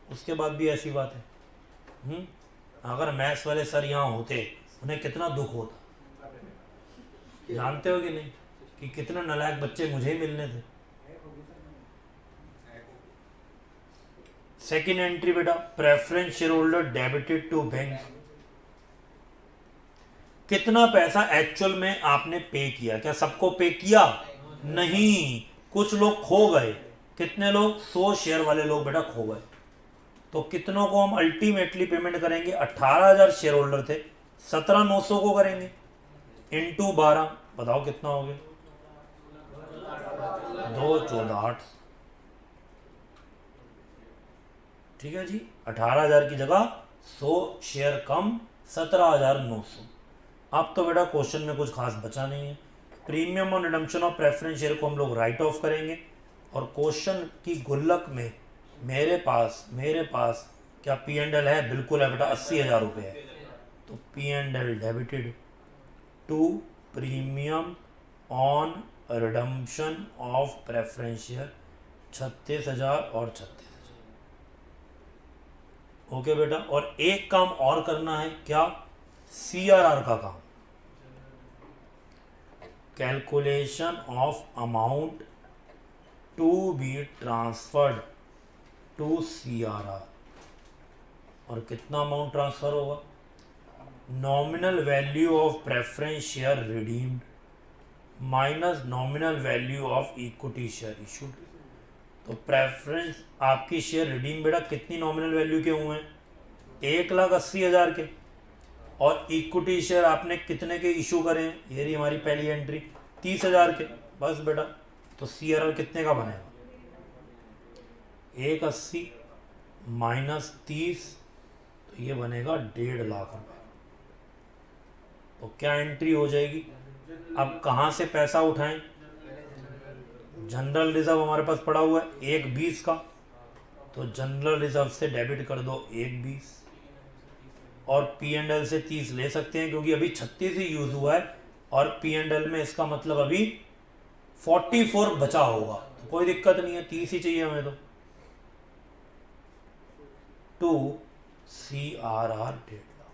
उसके बाद भी ऐसी बात है। अगर मैथ्स वाले सर यहाँ होते, उन्हें कितना दुख होता, जानते हो कि नहीं, कि कितने नालायक बच्चे मुझे ही मिलने थे। सेकेंड एंट्री बेटा, preference share holder debited to bank. कितना पैसा एक्चुअल में आपने पे किया, क्या सबको पे किया, नहीं, कुछ लोग खो गए। कितने लोग, 100 शेयर वाले लोग बेटा खो गए। तो कितनों को हम अल्टीमेटली पेमेंट करेंगे, 18,000 शेयर होल्डर थे, 17,900 को करेंगे, इंटू 12, बताओ कितना हो गया, 2,14,8। ठीक है जी, 18,000 की जगह 100 शेयर कम 17,900। अब तो बेटा क्वेश्चन में कुछ खास बचा नहीं है। प्रीमियम और रिडम्पशन ऑफ प्रेफरेंस शेयर को हम लोग राइट ऑफ करेंगे और क्वेश्चन की गुल्लक में मेरे पास क्या पी एंड एल है? बिल्कुल है बेटा, 80,000 रुपये है। तो P and L debited to premium on redemption of preference share 36,000 और 36,000। ओके बेटा, और एक काम और करना है, क्या? CRR का काम, calculation of amount to be transferred to CRR। और कितना अमाउंट ट्रांसफर होगा? Nominal value of preference share redeemed minus nominal value of equity share issued. तो प्रेफरेंस आपकी शेयर रिडीम बेटा कितनी नॉमिनल वैल्यू के हुए हैं? 1,80,000 के। और इक्विटी शेयर आपने कितने के इशू करे हैं? ये रही हमारी पहली एंट्री, 30,000 के। बस बेटा, तो CRR कितने का बनेगा? 1,80 माइनस 30, तो ये बनेगा 1.5 लाख रुपए। तो क्या एंट्री हो जाएगी? अब कहाँ से पैसा उठाएं? जनरल रिजर्व हमारे पास पड़ा हुआ है 1,20 का, तो जनरल रिजर्व से डेबिट कर दो 1,20 और पी एंड एल से 30 ले सकते हैं क्योंकि अभी 36 ही यूज हुआ है और पी एंड एल में इसका मतलब अभी 44 बचा होगा, तो कोई दिक्कत नहीं है, 30 ही चाहिए हमें। तो टू CRR 1.5 लाख।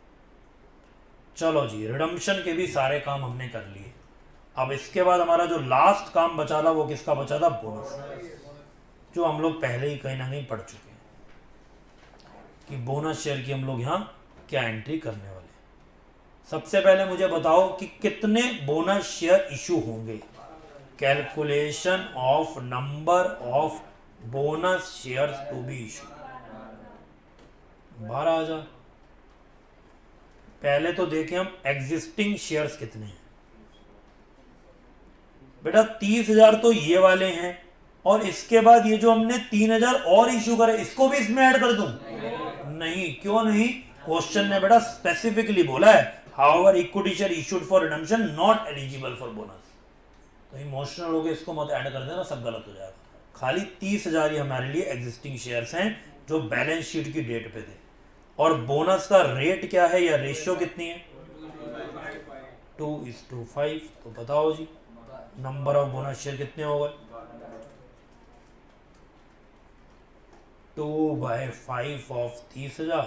चलो जी, रिडम्पशन के भी सारे काम हमने कर लिए। अब इसके बाद हमारा जो लास्ट काम बचा था वो किसका बचा था? बोनस, जो हम लोग पहले ही कहीं ना कहीं पढ़ चुके हैं कि बोनस शेयर की हम लोग यहाँ क्या एंट्री करने वाले हैं। सबसे पहले मुझे बताओ कि कितने बोनस शेयर इशू होंगे। Calculation of number of bonus shares to be issue 12,000। पहले तो देखें हम एग्जिस्टिंग शेयर्स कितने हैं। बेटा 30,000 तो ये वाले हैं और इसके बाद ये जो हमने 3,000 और इशू करे इसको भी इसमें ऐड कर दूं? नहीं, क्यों नहीं? क्वेश्चन ने बेटा स्पेसिफिकली बोला है however equity share issued for redemption not eligible for bonus. तो इमोशनल हो गए, इसको मत ऐड कर देना, सब गलत हो जाएगा। खाली 30,000 ही हमारे लिए एग्जिस्टिंग शेयर्स हैं जो बैलेंस शीट की डेट पे थे। और बोनस का रेट क्या है या रेशियो कितनी है? 2:5। तो बताओ जी नंबर ऑफ बोनस शेयर कितने हो गए? 2/5 ऑफ 30,000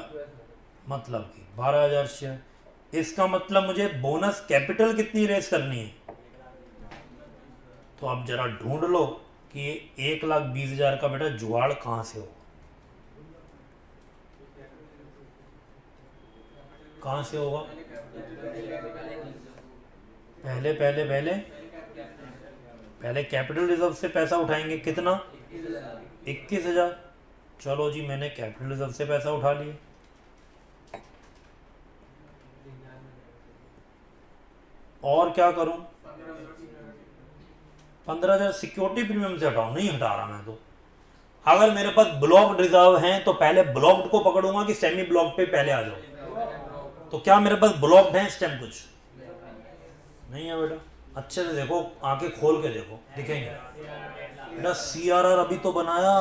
मतलब कि 12,000 शेयर। इसका मतलब मुझे बोनस कैपिटल कितनी रेस करनी है? तो आप जरा ढूंढ लो कि ये 1,20,000 का बेटा जुगाड़ कहां से होगा, कहां से होगा? पहले कैपिटल रिजर्व से पैसा उठाएंगे। कितना? 21,000। चलो जी, मैंने कैपिटल रिजर्व से पैसा उठा लिया। और क्या करूं? 15,000 सिक्योरिटी प्रीमियम से हटाऊं? नहीं हटा रहा मैं। तो अगर मेरे पास ब्लॉक्ड रिजर्व हैं तो पहले ब्लॉक्ड को पकड़ूंगा कि सेमी ब्लॉक्ड पे पहले आ जाओ? तो क्या मेरे पास ब्लॉक्ड है इस टाइम? कुछ नहीं है बेटा। अच्छे से देखो, आंखें खोल के देखो, दिखेंगे बेटा। CRR अभी तो बनाया,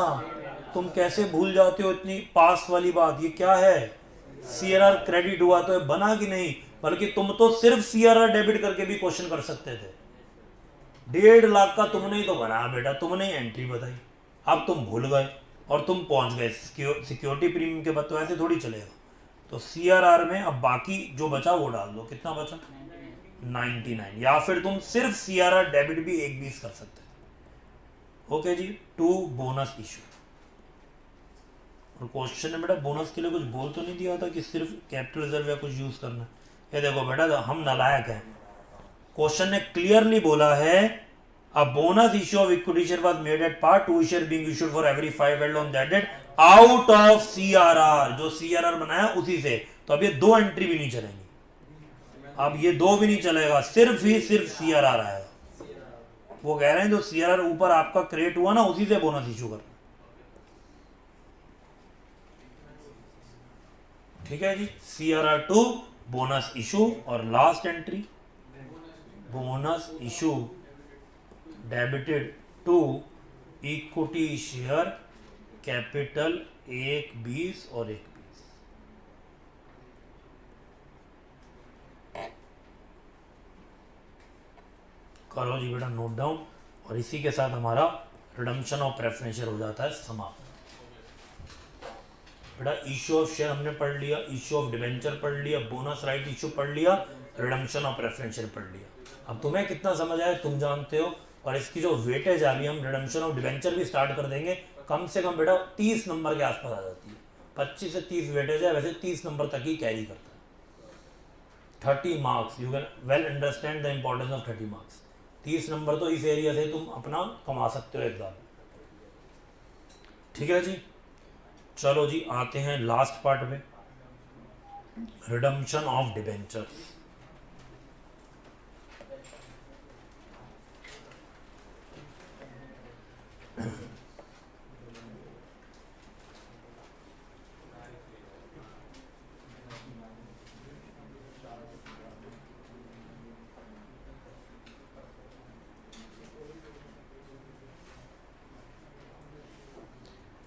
तुम कैसे भूल जाते हो इतनी पास वाली बात? ये क्या है? CRR क्रेडिट हुआ तो बना कि नहीं? बल्कि तुम तो सिर्फ CRR डेबिट करके भी क्वेश्चन कर सकते थे। 1.5 लाख का तुमने ही तो बनाया बेटा, तुमने ही एंट्री बताई। अब तुम भूल गए और तुम पहुंच गए सिक्योरिटी प्रीमियम के बाद। तो ऐसे थोड़ी चलेगा। तो CRR में अब बाकी जो बचा वो डाल दो। कितना बचा? 99। या फिर तुम सिर्फ CRR डेबिट भी 1,20 कर सकते थे। ओके जी, टू बोनस इशू। और क्वेश्चन ने बेटा बोनस के लिए कुछ बोल तो नहीं दिया था कि सिर्फ कैपिटल रिजर्व या कुछ यूज करना है। ये देखो बेटा, हम नालायक हैं। क्वेश्चन ने क्लियरली बोला है a bonus issue of equity share was made at par, 2 share being issued for every 5 held on that date out of CRR। जो CRR बनाया उसी से। तो अब ये 2 एंट्री भी नहीं चलेंगी। अब ये 2 भी नहीं चलेगा, सिर्फ CRR आएगा। वो कह रहे हैं जो CRR ऊपर आपका क्रिएट हुआ ना उसी से बोनस इशू कर। ठीक है जी, CRR टू बोनस इशू और last entry bonus issue debited to equity share capital 1/20 और 1/20। करो जी बेटा नोट डाउन, और इसी के साथ हमारा रिडम्पशन ऑफ प्रेफरेंस शेयर हो जाता है समाप्त। बेटा इश्यू ऑफ शेयर हमने पढ़ लिया, इश्यू ऑफ डिबेंचर पढ़ लिया, बोनस राइट इश्यू पढ़ लिया, रिडम्पशन ऑफ प्रेफरेंस शेयर पढ़ लिया। अब तुम्हें कितना समझ आया तुम जानते हो, और इसकी जो वेटेज आ रही है, हम रिडम्पशन ऑफ डिबेंचर भी स्टार्ट कर देंगे। कम से कम बेटा 30 नंबर के आसपास आ जाती है, 25 से 30 वेटेज है, वैसे 30 नंबर तक ही कैरी करता है। 30 marks, you can well understand the importance of 30 marks. 30 number तो इस एरिया से तुम अपना कमा सकते हो एग्जाम। ठीक है जी, चलो जी आते हैं लास्ट पार्ट में, redemption of debenture.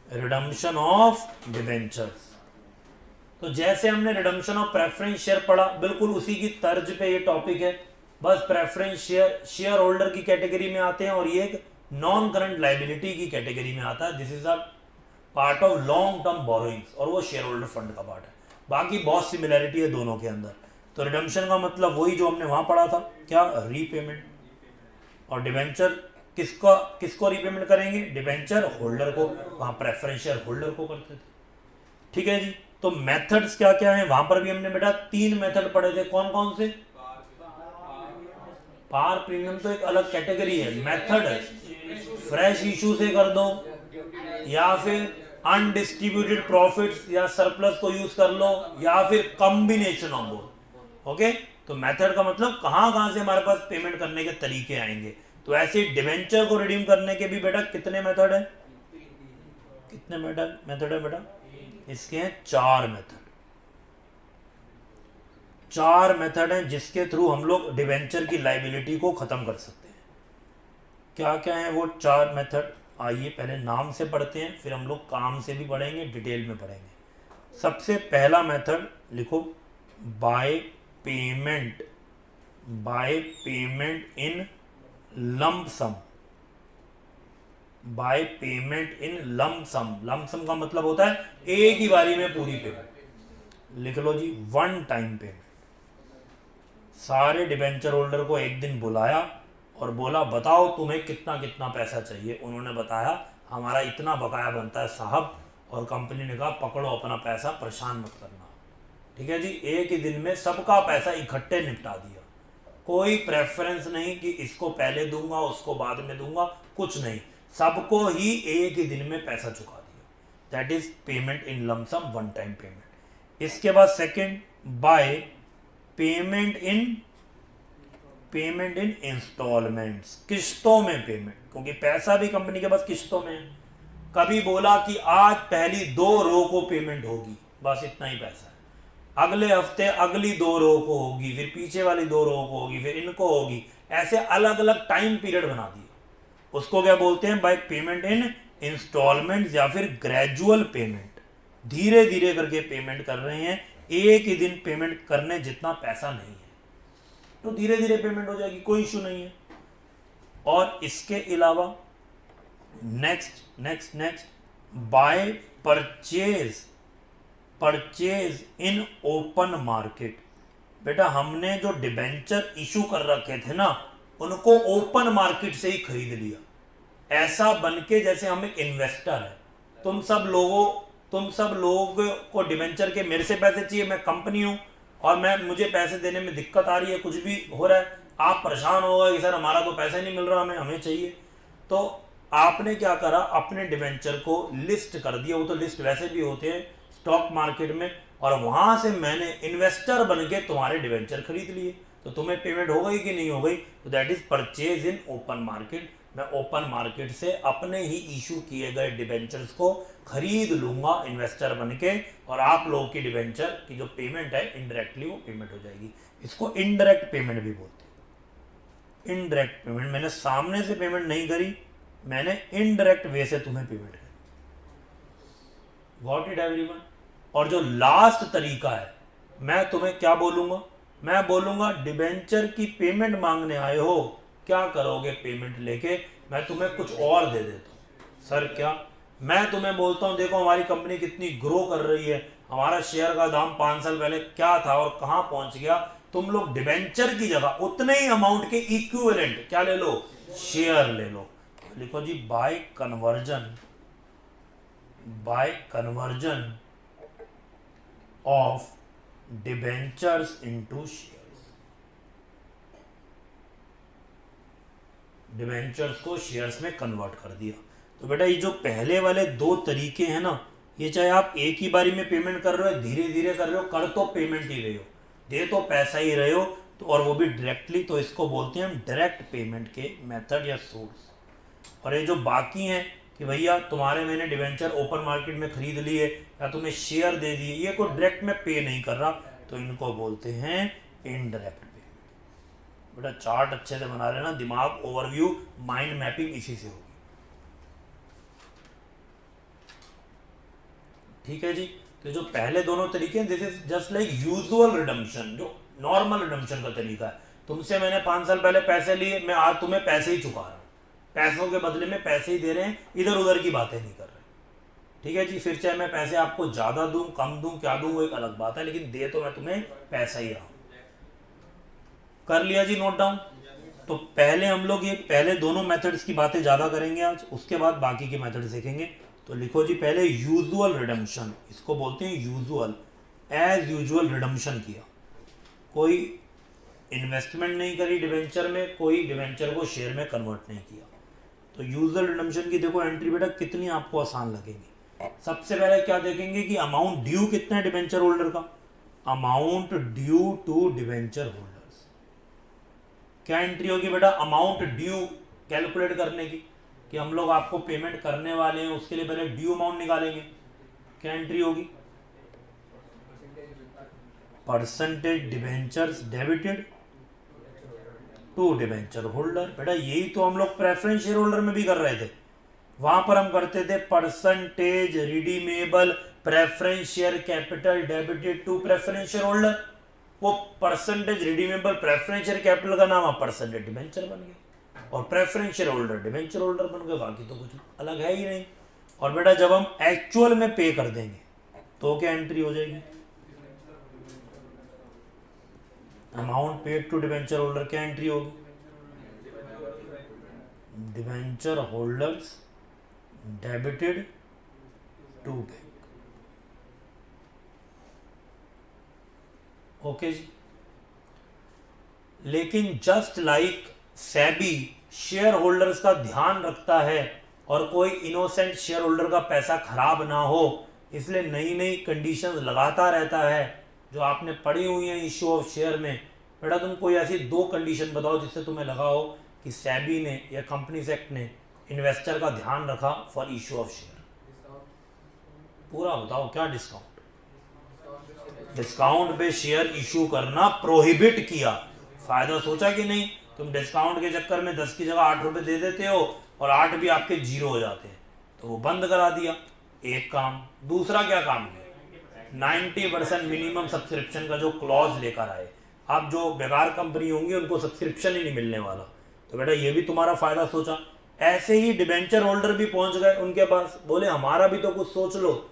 Redemption of debentures. तो जैसे हमने रिडम्पशन ऑफ प्रेफरेंस शेयर पढ़ा, बिल्कुल उसी की तर्ज पे ये टॉपिक है। बस प्रेफरेंस शेयर शेयर होल्डर की कैटेगरी में आते हैं, और ये एक नॉन करंट लाइबिलिटी की कैटेगरी में आता है। This is a part of long term borrowings, और वो शेयर होल्डर फंड का पार्ट है। बाकी बहुत सिमिलैरिटी है दोनों के अंदर। तो रिडम्पशन का मतलब वही जो हमने वहां पढ़ा था, क्या, रीपेमेंट। और डिबेंचर किसको रीपेमेंट करेंगे, डिबेंचर होल्डर को, वहां प्रेफरेंस शेयर होल्डर को करते थे। ठीक है जी, तो मेथड्स क्या क्या हैं, वहां पर भी हमने बेटा 3 मेथड पढ़े थे। कौन कौन से, पार प्रीमियम तो एक अलग कैटेगरी है, मेथड है फ्रेश इशू से कर दो, या फिर अनडिस्ट्रीब्यूटेड प्रॉफिट्स या सरप्लस को यूज कर लो, या फिर कॉम्बिनेशन ऑफ बोथ। ओके, तो मेथड का मतलब कहां से हमारे पास पेमेंट करने के तरीके आएंगे। तो ऐसे डिबेंचर को रिडीम करने के भी बेटा कितने मेथड है, कितने मेथड है बेटा, इसके हैं 4 मेथड। 4 मेथड हैं जिसके थ्रू हम लोग डिबेंचर की लाइबिलिटी को खत्म कर सकते हैं। क्या क्या है वो 4 मेथड, आइए पहले नाम से पढ़ते हैं, फिर हम लोग काम से भी पढ़ेंगे, डिटेल में पढ़ेंगे। सबसे पहला मेथड लिखो, by payment in lump sum. By payment in lump sum, lump sum का मतलब होता है एक ही बारी में पूरी पेमेंट। लिख लो जी, 1 टाइम पेमेंट। सारे डिबेंचर होल्डर को एक दिन बुलाया और बोला बताओ तुम्हें कितना कितना पैसा चाहिए। उन्होंने बताया हमारा इतना बकाया बनता है साहब, और कंपनी ने कहा पकड़ो अपना पैसा, परेशान मत करना। ठीक है जी, एक ही दिन में सबका पैसा इकट्ठे निपटा दिया। कोई प्रेफरेंस नहीं कि इसको पहले दूंगा उसको बाद में दूंगा, कुछ नहीं, सबको ही एक ही दिन में पैसा चुका दिया। That is payment in lump sum, 1 time payment. इसके बाद second, by payment in installments, किस्तों में पेमेंट, क्योंकि पैसा भी कंपनी के पास किस्तों में है। कभी बोला कि आज पहली 2 रो को पेमेंट होगी, बस इतना ही पैसा है, अगले हफ्ते अगली 2 रो को होगी, फिर पीछे वाली 2 रो को होगी, फिर इनको होगी, ऐसे अलग अलग टाइम पीरियड बना दिए। उसको क्या बोलते हैं, बाय पेमेंट इन इंस्टॉलमेंट, या फिर ग्रेजुअल पेमेंट। धीरे धीरे करके पेमेंट कर रहे हैं, एक ही दिन पेमेंट करने जितना पैसा नहीं है, तो धीरे धीरे पेमेंट हो जाएगी, कोई इशू नहीं है। और इसके अलावा next by purchase in open market. बेटा हमने जो डिबेंचर इशू कर रखे थे ना, उनको ओपन मार्केट से ही खरीद लिया, ऐसा बनके जैसे हम एक इन्वेस्टर है। तुम सब लोग को डिबेंचर के मेरे से पैसे चाहिए, मैं कंपनी हूं और मुझे पैसे देने में दिक्कत आ रही है, कुछ भी हो रहा है, आप परेशान हो गए कि सर हमारा तो पैसा नहीं मिल रहा, हमें चाहिए। तो आपने क्या करा, अपने डिबेंचर को लिस्ट कर दिया, वो तो लिस्ट वैसे भी होते हैं स्टॉक मार्केट में, और वहां से मैंने इन्वेस्टर बन के तुम्हारे डिबेंचर खरीद लिए। तो तुम्हें पेमेंट हो गई कि नहीं हो गई, तो that is purchase in open market, मैं ओपन मार्केट से अपने ही इशू किए गए डिबेंचर्स को खरीद लूंगा इन्वेस्टर बन के, और आप लोगों की डिबेंचर की जो पेमेंट है इनडायरेक्टली वो पेमेंट हो जाएगी। इसको इनडायरेक्ट पेमेंट भी बोलते हैं। इनडायरेक्ट पेमेंट, मैंने सामने से पेमेंट नहीं करी, मैंने इनडायरेक्ट वे से तुम्हें पेमेंट करी। Got it everyone. और जो लास्ट तरीका है, मैं तुम्हें क्या बोलूंगा, मैं बोलूंगा डिबेंचर की पेमेंट मांगने आए हो, क्या करोगे पेमेंट लेके, मैं तुम्हें कुछ और दे देता हूं। सर क्या? मैं तुम्हें बोलता हूं देखो हमारी कंपनी कितनी ग्रो कर रही है, हमारा शेयर का दाम 5 साल पहले क्या था और कहां पहुंच गया, तुम लोग डिबेंचर की जगह उतने ही अमाउंट के इक्विवेलेंट क्या ले लो, शेयर ले लो। लिखो जी by conversion of debentures into shares. Debentures को शेयर्स में कन्वर्ट कर दिया। तो बेटा ये जो पहले वाले 2 तरीके हैं ना, ये चाहे आप एक ही बारी में पेमेंट कर रहे हो, धीरे धीरे कर रहे हो, कर तो पेमेंट ही रहे हो, दे तो पैसा ही रहे हो, तो और वो भी डायरेक्टली, तो इसको बोलते हैं हम डायरेक्ट पेमेंट के मेथड या सोर्स। और ये जो बाकी हैं कि भैया तुम्हारे मैंने डिवेंचर ओपन मार्केट में खरीद लिए या तुम्हें शेयर दे दिए, ये को डायरेक्ट में पे नहीं कर रहा, तो इनको बोलते हैं इनडायरेक्ट पे। बेटा चार्ट अच्छे से बना लेना, दिमाग ओवरव्यू माइंड मैपिंग इसी से होगी। ठीक है जी। तो जो पहले दोनों तरीके हैं, this is just like usual redemption, जो नॉर्मल रिडम्पशन का तरीका है। तुमसे मैंने 5 साल पहले पैसे लिए, मैं आज तुम्हें पैसे ही चुका रहा हूं, पैसों के बदले में पैसे ही दे रहे हैं, इधर उधर की बातें नहीं कर रहे। ठीक है जी। फिर चाहे मैं पैसे आपको ज्यादा दूं, कम दूं, क्या दूं, वो एक अलग बात है, लेकिन दे तो मैं तुम्हें पैसा ही रहा हूं। कर लिया जी नोट डाउन। तो पहले हम लोग ये पहले दोनों मेथड्स की बातें ज्यादा करेंगे आज, उसके बाद बाकी के मेथड्स देखेंगे। तो लिखो जी पहले यूजुअल रिडम्पशन, इसको बोलते हैं यूजुअल, एज यूजुअल रिडम्पशन किया, कोई इन्वेस्टमेंट नहीं करी डिवेंचर में, कोई डिवेंचर को शेयर में कन्वर्ट नहीं किया। तो यूजुअल रिडम्पशन की देखो एंट्री बेटा कितनी आपको आसान लगेगी। सबसे पहले क्या देखेंगे कि अमाउंट ड्यू कितना है डिवेंचर होल्डर का, amount due to debenture holders. क्या एंट्री होगी बेटा, अमाउंट ड्यू कैलकुलेट करने की, कि हम लोग आपको पेमेंट करने वाले हैं, उसके लिए पहले ड्यू अमाउंट निकालेंगे। क्या एंट्री होगी, percentage debentures debited to debenture holder. बेटा यही तो हम लोग प्रेफरेंस शेयर होल्डर में भी कर रहे थे, वहां पर हम करते थे percentage redeemable preference share capital debited to preference share holder. वो percentage redeemable preference share capital का नाम परसेंटेज डिवेंचर बन गया, और preference share holder debenture holder बन गए, बाकी तो कुछ अलग है ही नहीं। और बेटा जब हम एक्चुअल में पे कर देंगे तो क्या एंट्री हो जाएगी, amount paid to debenture holder. क्या एंट्री होगी, debenture holders debited to bank. Okay जी। लेकिन just like SEBI share holders का ध्यान रखता है और कोई इनोसेंट शेयर होल्डर का पैसा खराब ना हो, इसलिए नई नई कंडीशंस लगाता रहता है जो आपने पढ़ी हुई है इशू ऑफ शेयर में। बेटा तुम कोई ऐसी 2 कंडीशन बताओ जिससे तुम्हें लगा हो कि सेबी ने या कंपनीज एक्ट ने इन्वेस्टर का ध्यान रखा फॉर इशू ऑफ शेयर। पूरा बताओ क्या डिस्काउंट, डिस्काउंट पे शेयर इशू करना प्रोहिबिट किया। फायदा सोचा कि नहीं, तुम डिस्काउंट के चक्कर में 10 की जगह 8 रुपए दे देते हो और 8 भी आपके 0 हो जाते हैं, तो वो बंद करा दिया, एक काम। दूसरा क्या काम किया, 90% मिनिमम सब्सक्रिप्शन का जो क्लॉज लेकर आए। अब जो बेकार कंपनी होंगी उनको सब्सक्रिप्शन ही नहीं मिलने वाला, तो बेटा ये भी तुम्हारा फायदा सोचा। ऐसे ही डिबेंचर होल्डर भी पहुंच गए उनके पास, बोले हमारा भी तो कुछ सोच लो।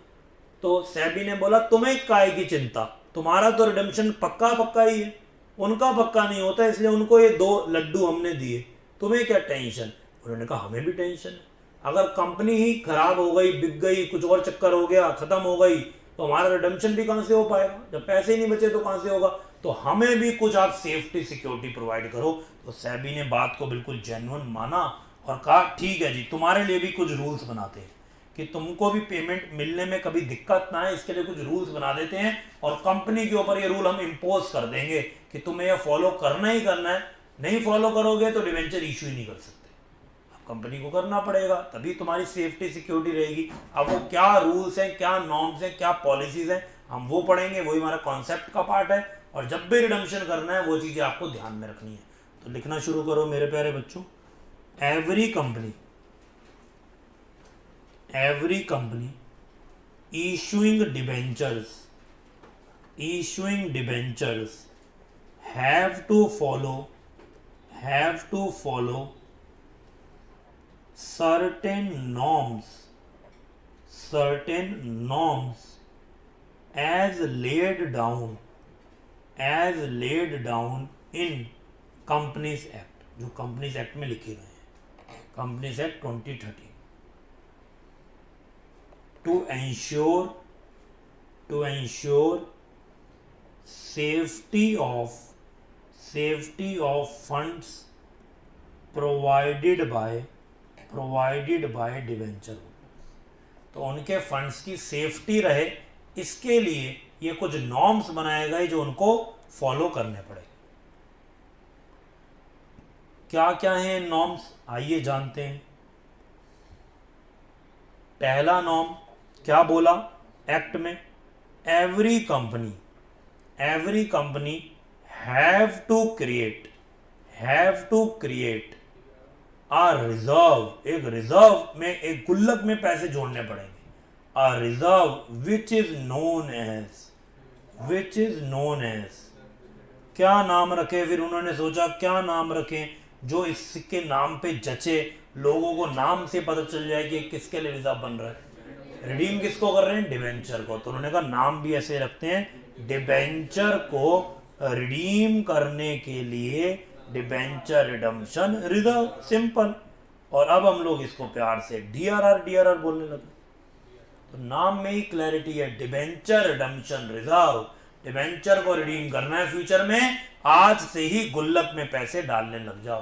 तो सेबी ने बोला तुम्हें काय की चिंता, तुम्हारा तो रिडेम्पशन पक्का पक्का ही है, उनका पक्का नहीं होता, इसलिए उनको ये 2 लड्डू हमने दिए, तुम्हें क्या टेंशन। उन्होंने कहा हमें भी टेंशन है, अगर कंपनी ही खराब हो गई, बिक गई, कुछ और चक्कर हो गया, खत्म हो गई, तो हमारा रिडेम्पशन भी कहां से हो पाएगा, जब पैसे ही नहीं बचे तो कहां से होगा। तो हमें भी कुछ आप सेफ्टी सिक्योरिटी प्रोवाइड करो। तो सेबी ने बात को बिल्कुल जेन्युइन माना और कहा ठीक है जी, तुम्हारे लिए भी कुछ रूल्स बनाते हैं कि तुमको भी पेमेंट मिलने में कभी दिक्कत ना है, इसके लिए कुछ रूल्स बना देते हैं और कंपनी के ऊपर ये रूल हम इम्पोज कर देंगे कि तुम्हें ये फॉलो करना ही करना है, नहीं फॉलो करोगे तो डिवेंचर इशू ही नहीं कर सकते। कंपनी को करना पड़ेगा, तभी तुम्हारी सेफ्टी सिक्योरिटी रहेगी। अब वो क्या रूल्स हैं, क्या नॉर्म्स हैं, क्या पॉलिसीज हैं, हम वो पढ़ेंगे, वही हमारा कॉन्सेप्ट का पार्ट है। और जब भी रिडम्पशन करना है वो चीज़ें आपको ध्यान में रखनी है। तो लिखना शुरू करो मेरे प्यारे बच्चों। Every company issuing debentures have to follow certain norms as laid down in companies act, जो कंपनीज एक्ट में लिखे गए हैं, companies act 2013, to ensure safety of funds provided by debenture holders. तो उनके फंड्स की सेफ्टी रहे, इसके लिए ये कुछ नॉर्म्स बनाए गए जो उनको फॉलो करने पड़े। क्या क्या है नॉर्म्स, आइए जानते हैं। पहला नॉर्म क्या बोला एक्ट में, every company have to create a reserve, एक रिजर्व में, एक गुल्लक में पैसे जोड़ने पड़ेंगे। A reserve which is known as क्या नाम रखे, फिर उन्होंने सोचा क्या नाम रखें जो इसके नाम पे जचे, लोगों को नाम से पता चल जाए कि किसके लिए रिजर्व बन रहा है। रिडीम किसको कर रहे हैं, डिबेंचर को। तो उन्होंने कहा नाम भी ऐसे रखते हैं, डिबेंचर को रिडीम करने के लिए डिबेंचर रिडम्पशन रिजर्व, सिंपल। और अब हम लोग इसको प्यार से डीआरआर बोलने लगे। तो नाम में ही क्लैरिटी है, डिबेंचर रिडम्पशन रिजर्व, डिबेंचर को रिडीम करना है फ्यूचर में, आज से ही गुल्लक में पैसे डालने लग जाओ।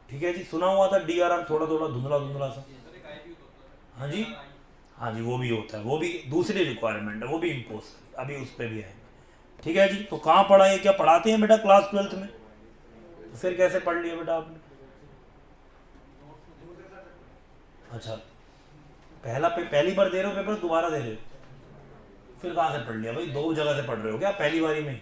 ठीक है जी, सुना हुआ था डीआरआर, थोड़ा धुंधला सा। हाँ जी, वो भी होता है, वो भी दूसरी रिक्वायरमेंट है, वो भी इम्पोज करी, अभी उस पर भी आएंगे। ठीक है जी, तो कहाँ पढ़ा है, क्या पढ़ाते हैं बेटा क्लास 12th में, तो फिर कैसे पढ़ लिया बेटा आपने? अच्छा, पहली बार दे रहे हो पेपर, दोबारा दे रहे हो, फिर कहाँ से पढ़ लिया भाई? दो जगह से पढ़ रहे हो क्या पहली बारी में?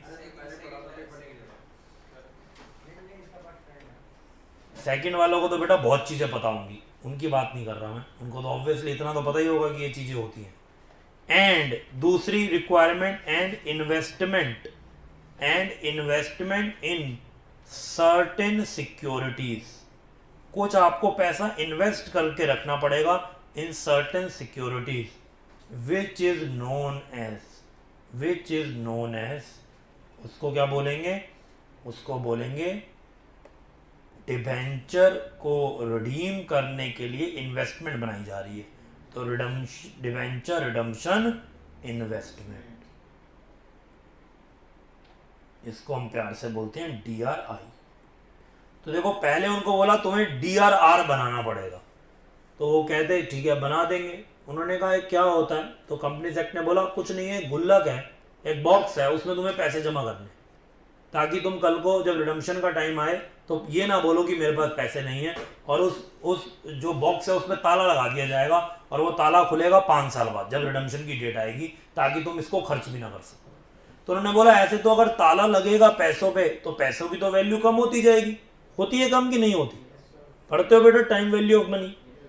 सेकंड वालों को तो बेटा बहुत चीज़ें पता होंगी, उनकी बात नहीं कर रहा मैं, उनको तो ऑब्वियसली इतना तो पता ही होगा कि ये चीज़ें होती हैं। एंड दूसरी requirement, and investment in certain securities, कुछ आपको पैसा इन्वेस्ट करके रखना पड़ेगा in certain securities, which is known as, उसको क्या बोलेंगे? उसको बोलेंगे डिबेंचर को रिडीम करने के लिए इन्वेस्टमेंट बनाई जा रही है, तो डिबेंचर रिडम्पशन इन्वेस्टमेंट, इसको हम प्यार से बोलते हैं डीआरआई। तो देखो पहले उनको बोला तुम्हें डीआरआर बनाना पड़ेगा, तो वो कहते ठीक है बना देंगे। उन्होंने कहा क्या होता है, तो कंपनीज एक्ट ने बोला कुछ नहीं है, गुल्लक है, एक बॉक्स है, उसमें तुम्हें पैसे जमा करने, ताकि तुम कल को जब रिडम्पशन का टाइम आए तो ये ना बोलो कि मेरे पास पैसे नहीं है, और उस जो बॉक्स है उसमें ताला लगा दिया जाएगा, और वो ताला खुलेगा 5 साल बाद जब रिडम्पशन की डेट आएगी, ताकि तुम इसको खर्च भी ना कर सको। तो उन्होंने बोला ऐसे तो अगर ताला लगेगा पैसों पे, तो पैसों की तो वैल्यू कम होती जाएगी, होती है कम कि नहीं होती? पढ़ते हो बेटा टाइम वैल्यू ऑफ मनी,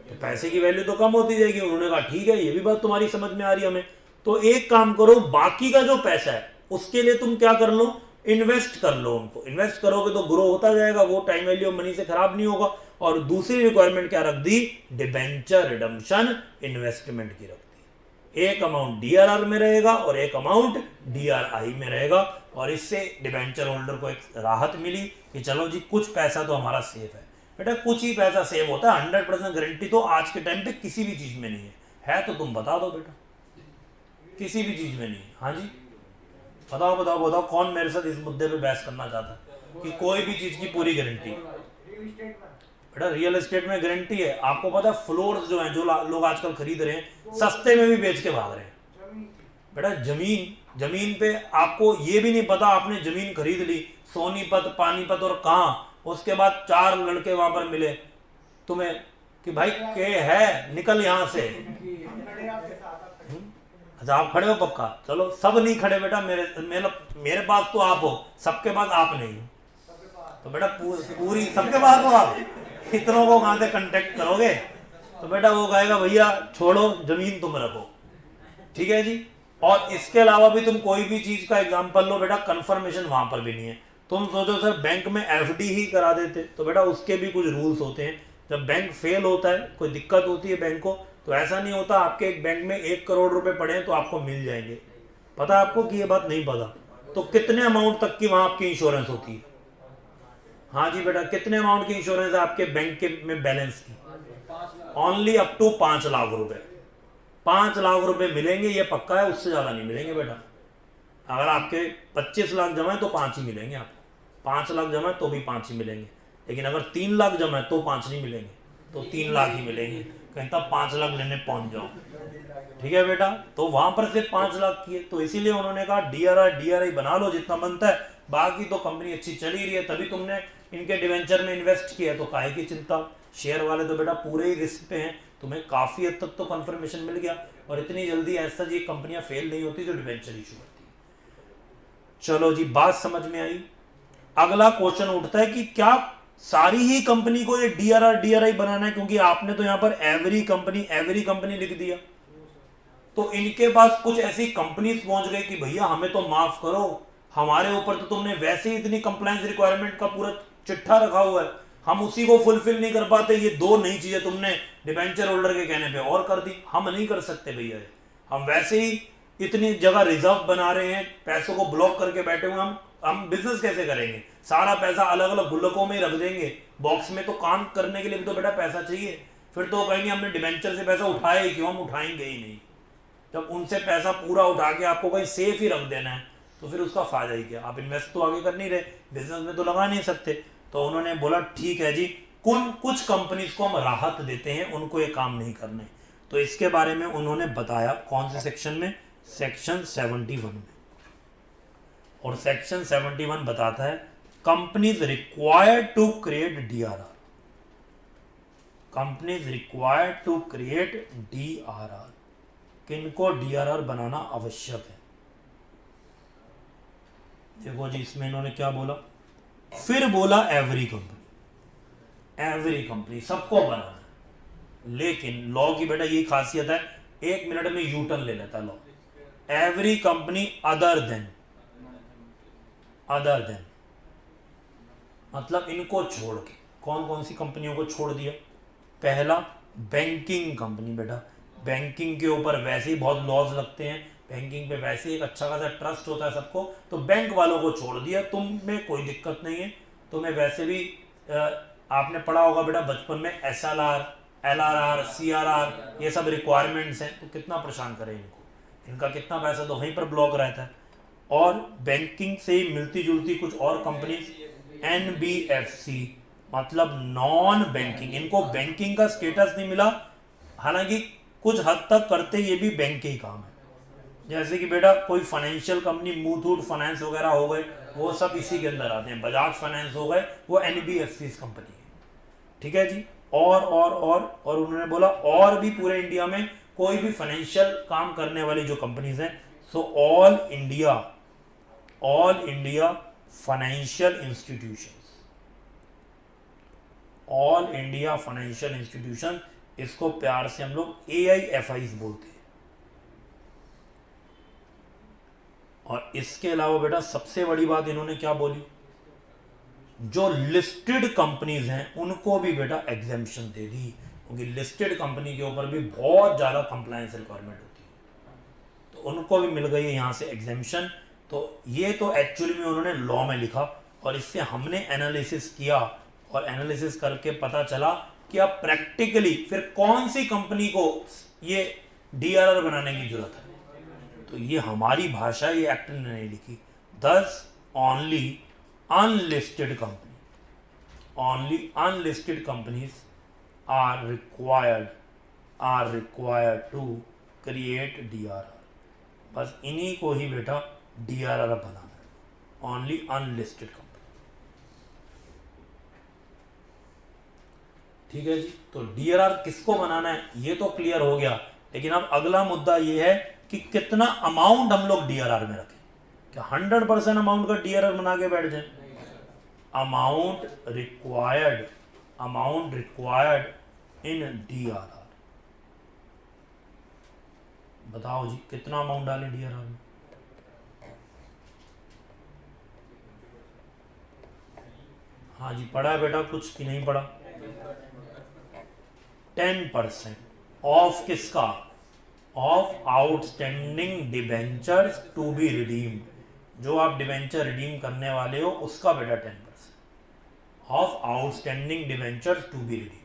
तो पैसे की वैल्यू तो कम होती जाएगी। उन्होंने कहा ठीक है, ये भी बात तुम्हारी समझ में आ रही है हमें, तो एक काम करो, बाकी का जो पैसा है उसके लिए तुम क्या कर लो, इन्वेस्ट कर लो। उनको इन्वेस्ट करोगे तो ग्रो होता जाएगा, वो टाइम वैल्यू ऑफ मनी से खराब नहीं होगा। और दूसरी रिक्वायरमेंट क्या रख दी, डिबेंचर रिडम्पशन इन्वेस्टमेंट की रख दी। एक अमाउंट डीआरआर में रहेगा और एक अमाउंट डीआरआई में रहेगा, और इससे डिबेंचर होल्डर को एक राहत मिली कि चलो जी कुछ पैसा तो हमारा सेफ है। बेटा कुछ ही पैसा सेव होता है, 100% गारंटी तो आज के टाइम पे किसी भी चीज में नहीं है तो तुम बता दो बेटा, किसी भी चीज में नहीं है। हाँ जी बताओ कौन मेरे साथ इस मुद्दे पे बहस करना चाहता है कि कोई भी चीज की पूरी गारंटी? बेटा रियल एस्टेट में गारंटी है, आपको पता है फ्लोर्स जो हैं, जो लोग आजकल खरीद रहे हैं, सस्ते में भी बेच के भाग रहे हैं। बेटा जमीन पे आपको ये भी नहीं पता, आपने जमीन खरीद ली सोनीपत, पानीपत और कहां, उसके बाद 4 लड़के वहां पर मिले, तुम्हें कि भाई के है निकल यहां से। अच्छा आप खड़े हो पक्का? चलो सब नहीं खड़े बेटा, मेरे मेरे मेरे पास तो आप हो, सबके पास आप नहीं हो, तो बेटा पूरी सबके पास हो आप, इतनों को कहां से कांटेक्ट करोगे? तो बेटा वो कहेगा भैया छोड़ो जमीन तुम रखो, ठीक है जी। और इसके अलावा भी तुम कोई भी चीज का एग्जांपल लो बेटा, कंफर्मेशन वहां पर भी नहीं है। तुम सोचो सर बैंक में एफडी ही करा देते, तो बेटा उसके भी कुछ रूल्स होते हैं। जब बैंक फेल होता है, कोई दिक्कत होती है बैंक को, तो ऐसा नहीं होता आपके एक बैंक में 1 करोड़ रुपए पड़े हैं तो आपको मिल जाएंगे। पता आपको कि ये बात नहीं पता? तो कितने अमाउंट तक की वहां आपकी इंश्योरेंस होती है? हाँ जी बेटा, कितने अमाउंट की इंश्योरेंस है आपके बैंक के में बैलेंस की? ओनली अप टू 5 लाख रुपए। 5 लाख रुपए मिलेंगे ये पक्का है, उससे ज्यादा नहीं मिलेंगे बेटा। अगर आपके 25 लाख जमा है तो 5 ही मिलेंगे आपको, 5 लाख जमा है तो भी 5 ही मिलेंगे। लेकिन अगर 3 लाख जमा है तो 5 नहीं मिलेंगे, तो 3 लाख ही मिलेंगे। कहीं तब 5 लाख लेने पहुंच जाओ, ठीक है बेटा। तो वहां पर सिर्फ 5 लाख की है, तो इसीलिए उन्होंने कहा डीआरआई बना लो जितना बनता है, बाकी तो कंपनी अच्छी चल ही रही है, तभी तुमने इनके डिवेंचर में इन्वेस्ट किया, तो काहे की चिंता। शेयर वाले तो बेटा पूरे ही रिस्क पे हैं, तुम्हें काफी हद तक तो कंफर्मेशन मिल गया, और इतनी जल्दी ऐसा जी कंपनियां फेल नहीं होती जो डिवेंचर इशू करती है। चलो जी, बात समझ में आई। अगला क्वेश्चन उठता है कि क्या सारी ही कंपनी को ये डीआरआई बनाना है? क्योंकि आपने तो यहां पर एवरी कंपनी लिख दिया, तो इनके पास कुछ ऐसी कंपनीज पहुंच गई कि भैया हमें तो माफ करो, हमारे ऊपर तो तुमने वैसे ही इतनी कंप्लायंस रिक्वायरमेंट का पूरा चिट्ठा रखा हुआ है, हम उसी को फुलफिल नहीं कर पाते, ये 2 नई चीजें तुमने डिबेंचर होल्डर के कहने पे और कर दी, हम नहीं कर सकते भैया, हम वैसे ही इतनी जगह रिजर्व बना रहे हैं, पैसों को ब्लॉक करके बैठे हुए, हम बिजनेस कैसे करेंगे? सारा पैसा अलग अलग गुल्लकों में ही रख देंगे बॉक्स में, तो काम करने के लिए भी तो बेटा पैसा चाहिए। फिर तो कहेंगे हमने डिबेंचर से पैसा उठाया ही क्यों, हम उठाएंगे ही नहीं। जब उनसे पैसा पूरा उठा के आपको कहीं सेफ ही रख देना है, तो फिर उसका फायदा ही क्या? आप इन्वेस्ट तो आगे कर नहीं रहे, बिजनेस में तो लगा नहीं सकते। तो उन्होंने बोला ठीक है जी, कुछ कंपनीज को हम राहत देते हैं, उनको ये काम नहीं करने। तो इसके बारे में उन्होंने बताया, कौन से सेक्शन में? सेक्शन 71 में। और सेक्शन 71 बताता है companies required to create DRR. Companies required to create DRR, किनको डीआरआर बनाना आवश्यक है। देखो जी, इसमें इन्होंने क्या बोला, फिर बोला एवरी कंपनी सबको बनाना है। लेकिन लॉ की बेटा ये खासियत है, 1 मिनट में यू टर्न ले लेता law. Every company other than मतलब इनको छोड़ के। कौन कौन सी कंपनियों को छोड़ दिया? पहला बैंकिंग कंपनी, बेटा बैंकिंग के ऊपर वैसे ही बहुत लॉज लगते हैं, बैंकिंग पे वैसे ही एक अच्छा खासा ट्रस्ट होता है सबको, तो बैंक वालों को छोड़ दिया, तुम में कोई दिक्कत नहीं है। तुम्हें वैसे भी आपने पढ़ा होगा बेटा बचपन में SLR, LRR, CRR, ये सब रिक्वायरमेंट्स हैं, तो कितना परेशान करें इनको, इनका कितना पैसा तो वहीं पर ब्लॉक रहता है। और बैंकिंग से ही मिलती जुलती कुछ और कंपनीज, NBFC मतलब नॉन बैंकिंग, इनको बैंकिंग का स्टेटस नहीं मिला, हालांकि कुछ हद तक करते ये भी बैंक के ही काम है। जैसे कि बेटा कोई फाइनेंशियल कंपनी, मुथूट फाइनेंस वगैरह हो गए, वो सब इसी के अंदर आते हैं। बजाज फाइनेंस हो गए, वो NBFC कंपनी है, ठीक है जी। और उन्होंने बोला और भी पूरे इंडिया में कोई भी फाइनेंशियल काम करने वाली जो कंपनीज हैं, so all India financial institution, इसको प्यार से हम लोग AIFIs बोलते हैं। और इसके अलावा बेटा सबसे बड़ी बात इन्होंने क्या बोली, जो लिस्टेड कंपनीज हैं उनको भी बेटा एग्जेम्पशन दे दी, क्योंकि लिस्टेड कंपनी के ऊपर भी बहुत ज्यादा कंप्लायंस रिक्वायरमेंट होती है, तो उनको भी मिल गई है यहां से एग्जेम्पशन। तो ये तो एक्चुअली में उन्होंने लॉ में लिखा, और इससे हमने एनालिसिस किया, और एनालिसिस करके पता चला कि अब प्रैक्टिकली फिर कौन सी कंपनी को ये डीआरआर बनाने की जरूरत है। तो ये हमारी भाषा, ये एक्ट ने नहीं लिखी। Thus only unlisted companies are required to create DRR. बस इन्हीं को ही बेटा डीआरआर बनाना है, ओनली अनलिस्टेड कंपनी। ठीक है जी। तो डीआरआर किसको बनाना है ये तो क्लियर हो गया, लेकिन अब अगला मुद्दा ये है कि कितना अमाउंट हम लोग डीआरआर में रखें। क्या 100% अमाउंट का डीआरआर बना के बैठ जाए? अमाउंट रिक्वायर्ड इन डीआरआर, बताओ जी कितना अमाउंट डालें डीआरआर में? हाँ जी, पढ़ा है बेटा कुछ कि नहीं पढ़ा? 10% ऑफ किसका? Of outstanding debentures to be redeemed, जो आप डिबेंचर रिडीम करने वाले हो उसका बेटा 10% of outstanding debentures to be redeemed.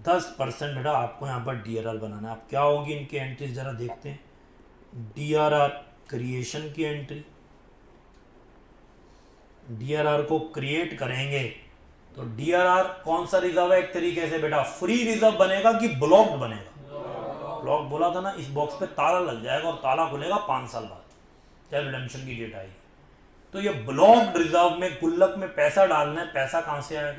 10% बेटा आपको यहाँ पर डीआरआर बनाना है। अब क्या होगी इनकी एंट्रीज जरा देखते हैं। डीआरआर क्रिएशन की एंट्री, डीआरआर को क्रिएट करेंगे तो डीआरआर कौन सा रिजर्व है? एक तरीके से बेटा फ्री रिजर्व बनेगा कि ब्लॉक्ड बनेगा? ब्लॉक बोला था ना, इस बॉक्स पे ताला लग जाएगा और ताला खुलेगा 5 साल बाद जब रिडेम्पशन की डेट आएगी। तो ये ब्लॉक्ड रिजर्व में गुल्लक में पैसा डालना है। पैसा कहां से आएगा?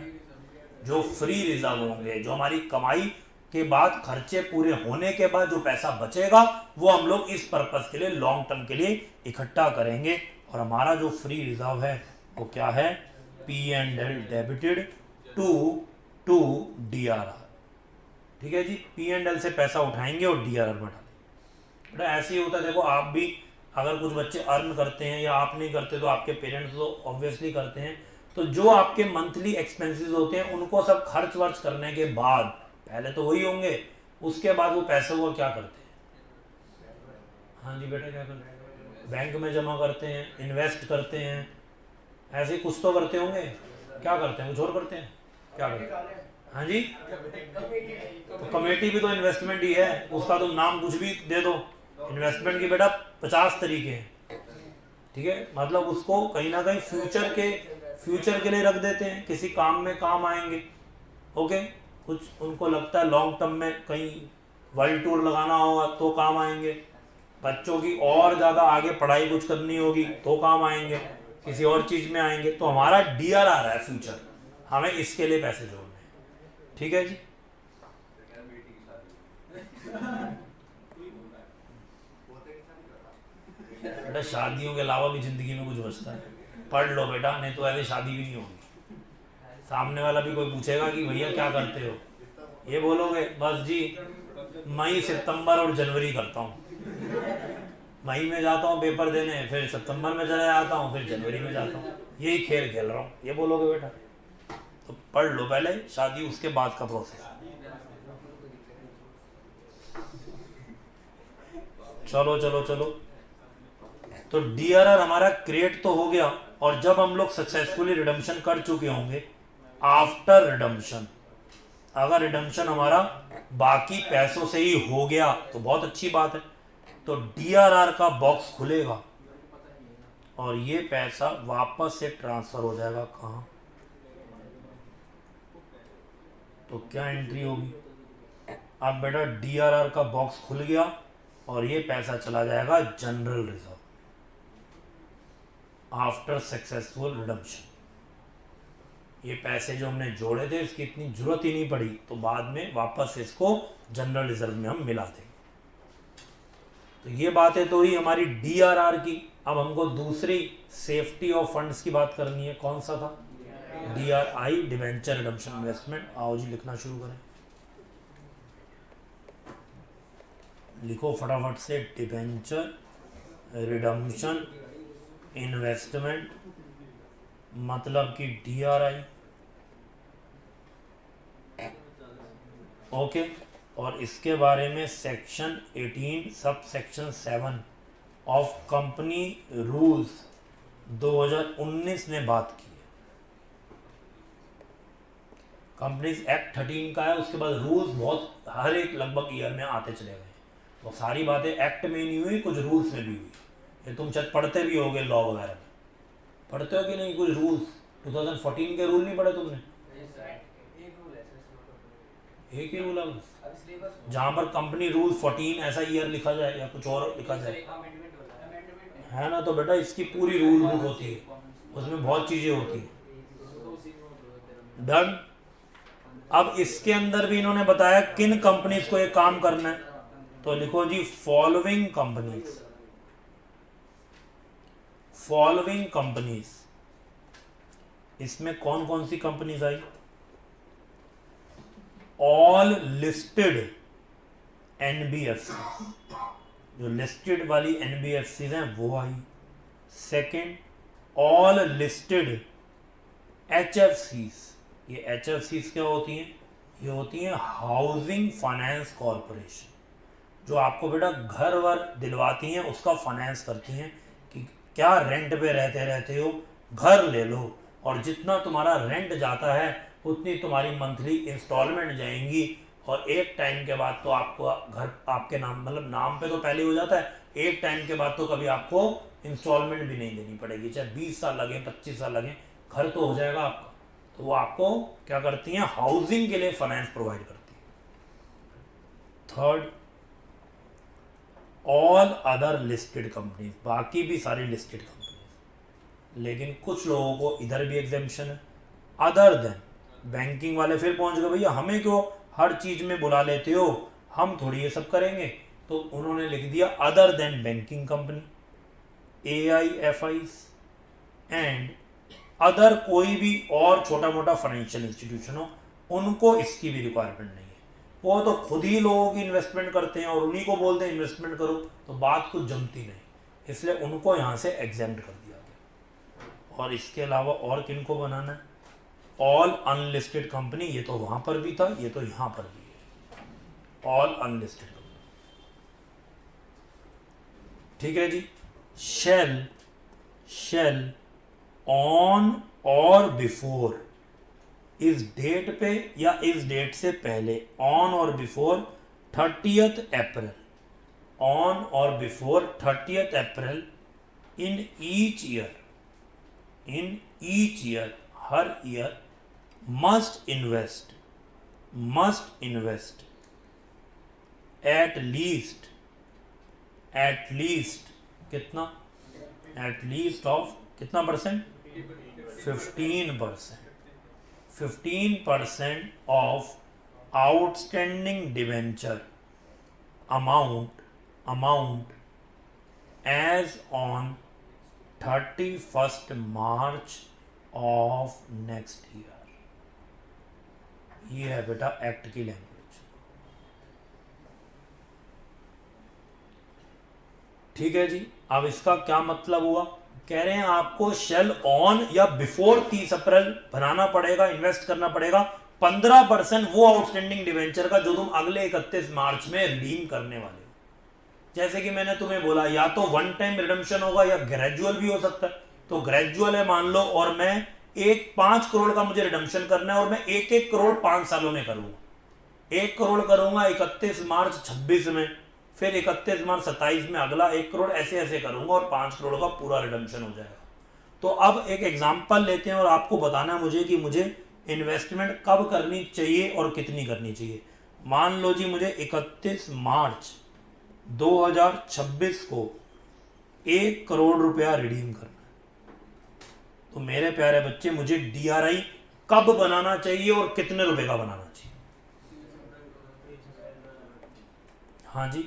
जो फ्री रिजर्व होंगे, जो हमारी कमाई के बाद खर्चे पूरे होने के बाद जो पैसा बचेगा वो हम लोग इस पर्पस के लिए लॉन्ग टर्म के लिए इकट्ठा करेंगे। और हमारा जो फ्री रिजर्व है वो क्या है? P&L debited to DRR. ठीक है जी, P&L से पैसा उठाएंगे और डीआरआर में डालेंगे। बेटा ऐसे ही होता है, देखो आप भी अगर कुछ बच्चे अर्न करते हैं या आप नहीं करते तो आपके पेरेंट्स तो ऑब्वियसली करते हैं, तो जो आपके मंथली एक्सपेंसेस होते हैं उनको सब खर्च वर्च करने के बाद, पहले तो वही होंगे, उसके बाद वो पैसे को क्या करते हैं? हाँ जी बेटा, क्या करते हैं? बैंक में जमा करते हैं, इन्वेस्ट करते हैं, ऐसे ही कुछ तो करते होंगे। क्या करते हैं? कुछ और करते हैं? क्या करते हैं? हाँ जी, तो कमेटी भी तो इन्वेस्टमेंट ही है, उसका तुम नाम कुछ भी दे दो। इन्वेस्टमेंट की बेटा 50 तरीके हैं। ठीक है, मतलब उसको कहीं ना कहीं फ्यूचर के लिए रख देते हैं, किसी काम में काम आएंगे। ओके, कुछ उनको लगता है लॉन्ग टर्म में कहीं वर्ल्ड टूर लगाना होगा तो काम आएंगे, बच्चों की और ज़्यादा आगे पढ़ाई कुछ करनी होगी तो काम आएंगे, किसी और चीज़ में आएंगे। तो हमारा डीआरआर है फ्यूचर, हमें इसके लिए पैसे जोड़ने हैं। ठीक है जी, बेटा शादियों के अलावा भी जिंदगी में कुछ बचता है, पढ़ लो बेटा, नहीं तो ऐसे शादी भी नहीं होगी। सामने वाला भी कोई पूछेगा कि भैया क्या करते हो, ये बोलोगे बस जी मई सितंबर और जनवरी करता हूँ। मई में जाता हूँ पेपर देने, फिर सितंबर में चले जाता हूँ, फिर जनवरी में जाता हूँ, यही खेल खेल रहा हूँ, ये बोलोगे बेटा। तो पढ़ लो पहले, शादी उसके बाद का प्रोसेस। चलो चलो चलो, तो डीआरआर हमारा क्रिएट तो हो गया, और जब हम लोग सक्सेसफुली रिडम्पशन कर चुके होंगे, आफ्टर रिडम्पशन, अगर रिडम्पशन हमारा बाकी पैसों से ही हो गया तो बहुत अच्छी बात है, तो डीआरआर का बॉक्स खुलेगा और ये पैसा वापस से ट्रांसफर हो जाएगा कहाँ? तो क्या एंट्री होगी? अब बेटा डीआरआर का बॉक्स खुल गया और ये पैसा चला जाएगा general reserve after successful redemption. ये पैसे जो हमने जोड़े थे इसकी इतनी जरूरत ही नहीं पड़ी, तो बाद में वापस इसको जनरल रिजर्व में हम मिला देंगे। तो ये बातें तो ही हमारी डीआरआर की। अब हमको दूसरी सेफ्टी ऑफ फंड्स की बात करनी है, कौन सा था? DRI, debenture redemption investment. आओ जी लिखना शुरू करें, लिखो फटाफट से, डिवेंचर रिडम्पशन इन्वेस्टमेंट मतलब कि डीआरआई। ओके, और इसके बारे में section 18 sub section 7 of company rules 2019 ने बात की है। कंपनीज एक्ट 13 का है, उसके बाद रूल्स बहुत हर एक लगभग ईयर में आते चले गए, तो सारी बातें एक्ट में नहीं हुई, कुछ रूल्स में भी हुई। ये तुम शायद पढ़ते भी होगे, लॉ वगैरह में पढ़ते हो कि नहीं? कुछ रूल्स 2014 के रूल नहीं पढ़े तुमने? एक ही रूल है बस, जहाँ पर कंपनी रूल 14 ऐसा ईयर लिखा जाए या कुछ और लिखा जाए, है ना? तो बेटा इसकी पूरी रूल बुक होती है, उसमें बहुत चीजें होती है। डन? अब इसके अंदर भी इन्होंने बताया किन कंपनीज को ये काम करना है, तो लिखो जी फॉलोइंग कंपनीज, फॉलोइंग कंपनीज। इसमें कौन कौन सी कंपनीज आई? ऑल लिस्टेड एनबीएफसी, जो लिस्टेड वाली एनबीएफसी हैं वो आई। सेकंड, ऑल लिस्टेड एचएफसीज। ये एचएफसीज क्या होती हैं? ये होती हैं हाउसिंग फाइनेंस कॉरपोरेशन, जो आपको बेटा घर वर दिलवाती हैं, उसका फाइनेंस करती हैं कि क्या रेंट पे रहते रहते हो, घर ले लो और जितना तुम्हारा रेंट जाता है उतनी तुम्हारी मंथली इंस्टॉलमेंट जाएंगी, और एक टाइम के बाद तो आपको घर आपके नाम, मतलब नाम पे तो पहले हो जाता है, एक टाइम के बाद तो कभी आपको इंस्टॉलमेंट भी नहीं देनी पड़ेगी, चाहे 20 साल लगे 25 साल लगे, घर तो हो जाएगा आपका। तो वो आपको क्या करती हैं? हाउसिंग के लिए फाइनेंस प्रोवाइड करती है। Third, all other listed companies, बाकी भी सारी लिस्टेड कंपनीज, लेकिन कुछ लोगों को इधर भी एग्जेम्पशन है। अदर देन, बैंकिंग वाले फिर पहुंच गए भैया हमें क्यों हर चीज में बुला लेते हो, हम थोड़ी ये सब करेंगे, तो उन्होंने लिख दिया other than banking company, AIFIs and other कोई भी और छोटा मोटा फाइनेंशियल इंस्टीट्यूशन हो, उनको इसकी भी रिक्वायरमेंट नहीं है। वो तो खुद ही लोगों की इन्वेस्टमेंट करते हैं और उन्हीं को बोलते हैं इन्वेस्टमेंट करो, तो बात कुछ जमती नहीं, इसलिए उनको यहाँ से एग्जेम्प्ट कर दिया गया। और इसके अलावा और किन को बनाना है? ऑल अनलिस्टेड कंपनी, ये तो वहां पर भी था, ये तो यहाँ पर भी है, ऑल अनलिस्टेड कंपनी। ठीक है जी। शेल ऑन और बिफोर, इस डेट पे या इस डेट से पहले, on or before 30th April, on or before 30th April in each year, in each year, हर year, must invest at least कितना? एट लीस्ट ऑफ कितना percent? 15%, 15% of outstanding debenture amount as on 31st March of next year. ये है बेटा act की language. ठीक है जी। अब इसका क्या मतलब हुआ? कह रहे हैं आपको शेल ऑन या बिफोर 30 अप्रैल बनाना पड़ेगा, इन्वेस्ट करना पड़ेगा 15% वो आउटस्टैंडिंग डिवेंचर का जो तुम अगले 31 मार्च में रिडीम करने वाले हो। जैसे कि मैंने तुम्हें बोला, या तो वन टाइम रिडम्पशन होगा या ग्रेजुअल भी हो सकता है। तो ग्रेजुअल है मान लो, और मैं 5 करोड़ का मुझे रिडम्पशन करना है और मैं 1-1 करोड़ 5 सालों में करूंगा। 1 करोड़ करूंगा 31 मार्च 26 में, फिर 31 मार्च 27 में अगला 1 करोड़, ऐसे ऐसे करूंगा और 5 करोड़ का पूरा रिडम्पशन हो जाएगा। तो अब एक एग्जांपल लेते हैं और आपको बताना मुझे कि मुझे इन्वेस्टमेंट कब करनी चाहिए और कितनी करनी चाहिए। मान लो जी मुझे 31 मार्च 2026 को 1 करोड़ रुपया रिडीम करना है। तो मेरे प्यारे बच्चे, मुझे DRI कब बनाना चाहिए और कितने रुपए का बनाना चाहिए? हाँ जी,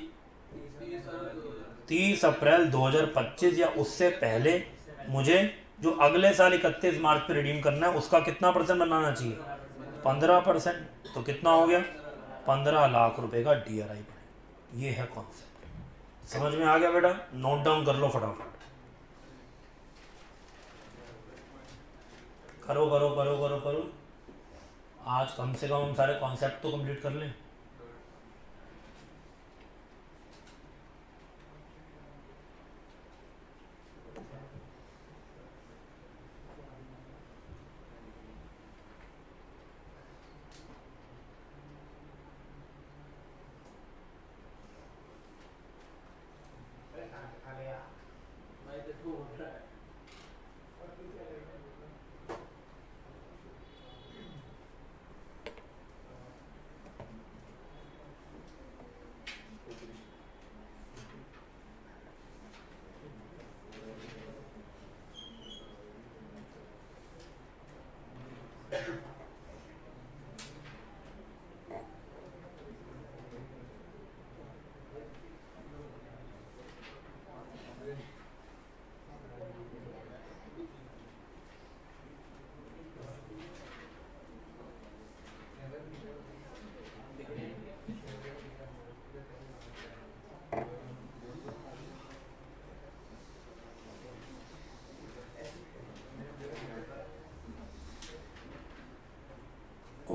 30 अप्रैल 2025 या उससे पहले मुझे जो अगले साल 31 मार्च पे रिडीम करना है उसका कितना परसेंट बनाना चाहिए? 15%। तो कितना हो गया? 15 लाख रुपए का DRI बने। ये है कॉन्सेप्ट। समझ में आ गया बेटा? नोट डाउन कर लो फटाफट। करो करो करो करो करो। आज कम से कम हम सारे कॉन्सेप्ट तो कंप्लीट कर लें।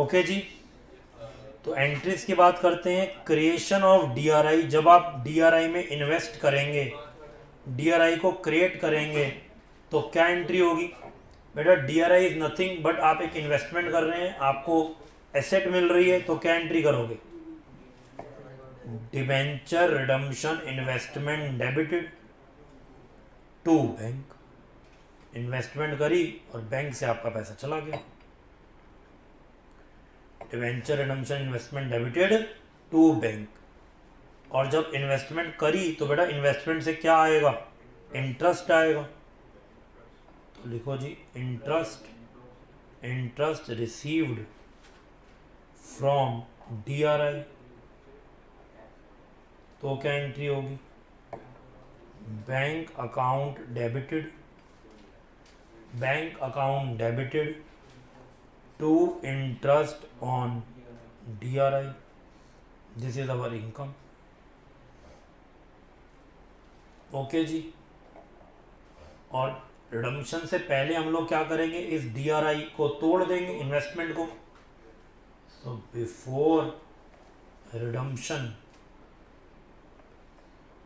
ओके जी। तो एंट्रीज की बात करते हैं। क्रिएशन ऑफ डीआरआई, जब आप डीआरआई में इन्वेस्ट करेंगे, डीआरआई को क्रिएट करेंगे तो क्या एंट्री होगी बेटा? डीआरआई इज नथिंग बट आप एक इन्वेस्टमेंट कर रहे हैं, आपको एसेट मिल रही है, तो क्या एंट्री करोगे? Debenture redemption investment debited to bank. Investment करी और बैंक से आपका पैसा चला गया। Debenture redemption investment debited to bank. और जब इन्वेस्टमेंट करी तो बेटा इन्वेस्टमेंट से क्या आएगा? इंटरेस्ट आएगा। तो लिखो जी इंटरेस्ट रिसीव्ड फ्रॉम डीआरआई, तो क्या एंट्री होगी? Bank account debited to interest on DRI, this is our income. Okay जी। और रिडम्पशन से पहले हम लोग क्या करेंगे? इस डीआरआई को तोड़ देंगे, इन्वेस्टमेंट को। तो बिफोर रिडम्पशन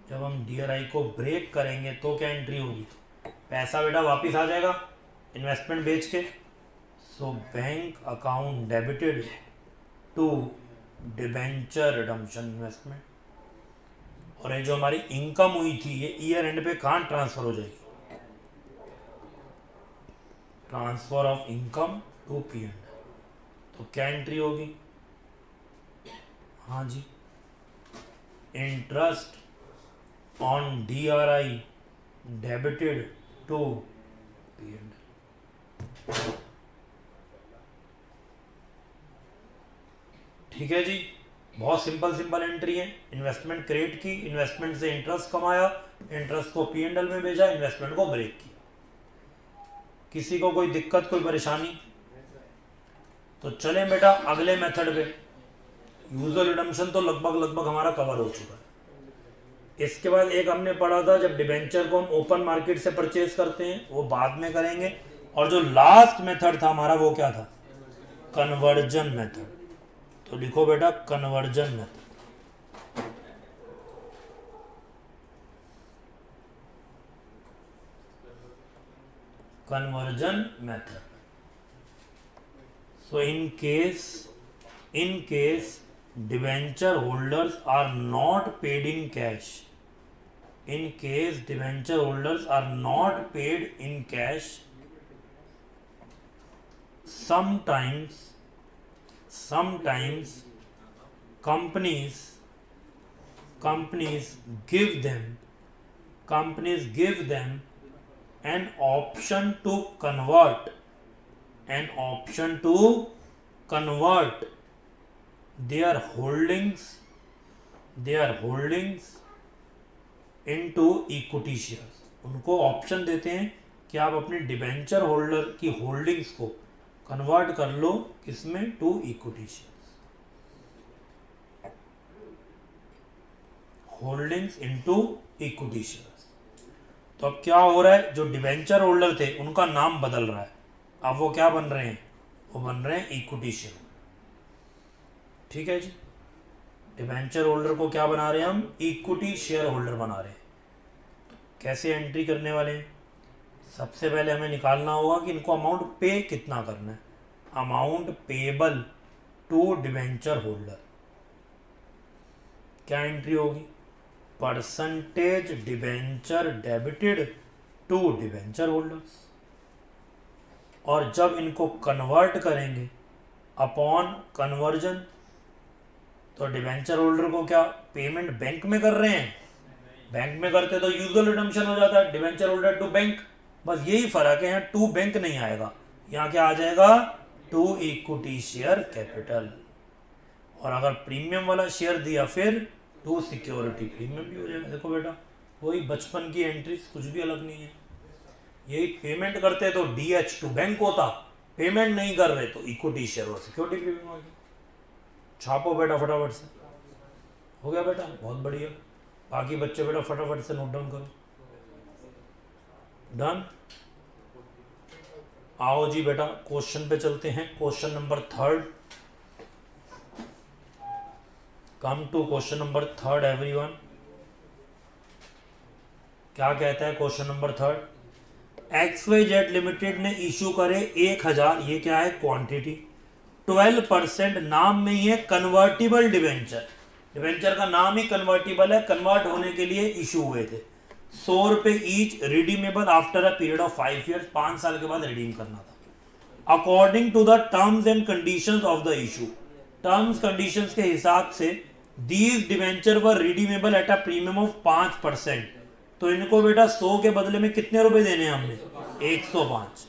जब हम डीआरआई को ब्रेक करेंगे तो क्या एंट्री होगी? पैसा बेटा वापस आ जाएगा इन्वेस्टमेंट बेच के। So bank account debited to debenture redemption investment. और ये जो हमारी इनकम हुई थी ये ईयर एंड पे कहाँ ट्रांसफर हो जाएगी? Transfer of income to P and. तो क्या एंट्री होगी? हाँ जी, interest on DRI debited to P and. ठीक है जी, बहुत सिंपल एंट्री है। इन्वेस्टमेंट क्रिएट की, इन्वेस्टमेंट से इंटरेस्ट कमाया, इंटरेस्ट को पी एंड एल में भेजा, इन्वेस्टमेंट को ब्रेक किया। किसी को कोई दिक्कत, कोई परेशानी? तो चलें बेटा अगले मेथड पे। यूजुअल रिडम्पशन तो लगभग हमारा कवर हो चुका है। इसके बाद एक हमने पढ़ा था जब डिबेंचर को हम ओपन मार्केट से परचेज करते हैं, वो बाद में करेंगे। और जो लास्ट मेथड था हमारा वो क्या था? Conversion method. तो लिखो बेटा conversion method. conversion method. So in case debenture holders are not paid in cash, in case debenture holders are not paid in cash, sometimes companies give them an option to convert their holdings into equity shares। उनको option देते हैं कि आप अपने debenture holder की holdings को convert कर लो, किसमें? To equity shares. Holdings into equity shares. तो अब क्या हो रहा है? जो डिबेंचर होल्डर थे उनका नाम बदल रहा है। अब वो क्या बन रहे हैं? वो बन रहे हैं इक्विटी शेयर। ठीक है जी, डिबेंचर होल्डर को क्या बना रहे हैं हम? इक्विटी शेयर होल्डर बना रहे हैं। कैसे एंट्री करने वाले हैं? सबसे पहले हमें निकालना होगा कि इनको अमाउंट पे कितना करना है। Amount payable to debenture holder, क्या एंट्री होगी? Percentage debenture debited to debenture holders. और जब इनको कन्वर्ट करेंगे अपॉन कन्वर्जन, तो डिबेंचर होल्डर को क्या पेमेंट बैंक में कर रहे हैं? बैंक में करते तो यूजुअल रिडम्पशन हो जाता है, डिबेंचर होल्डर टू बैंक। बस यही फर्क है, यहाँ टू बैंक नहीं आएगा, यहाँ क्या आ जाएगा? To equity share capital. और अगर प्रीमियम वाला शेयर दिया फिर टू सिक्योरिटी प्रीमियम भी हो जाएगा। देखो बेटा वही बचपन की एंट्रीज, कुछ भी अलग नहीं है। यही पेमेंट करते तो डीएच टू बैंक होता, पेमेंट नहीं कर रहे तो इक्विटी शेयर और सिक्योरिटी प्रीमियम हो गया। छापो बेटा फटाफट से। हो गया बेटा, बहुत बढ़िया। बाकी बच्चे बेटा फटाफट से नोट डाउन करो। डन। आओ जी बेटा क्वेश्चन पे चलते हैं। Question number 3। Come to question number third everyone. क्या कहता है question number third? XYZ limited ने इशू करे 1000, ये क्या है क्वांटिटी, 12% नाम में ही है कन्वर्टिबल डिवेंचर, डिवेंचर का नाम ही कन्वर्टिबल है, कन्वर्ट होने के लिए इशू हुए थे। 100 रुपए ईच, redeemable after a period of 5 years, 5 साल के बाद रिडीम करना था। According to the terms and conditions of the issue, terms conditions के हिसाब से these debenture were redeemable at a premium of 5%। तो इनको बेटा 100 के बदले में कितने रुपए देने हैं हमने? 105।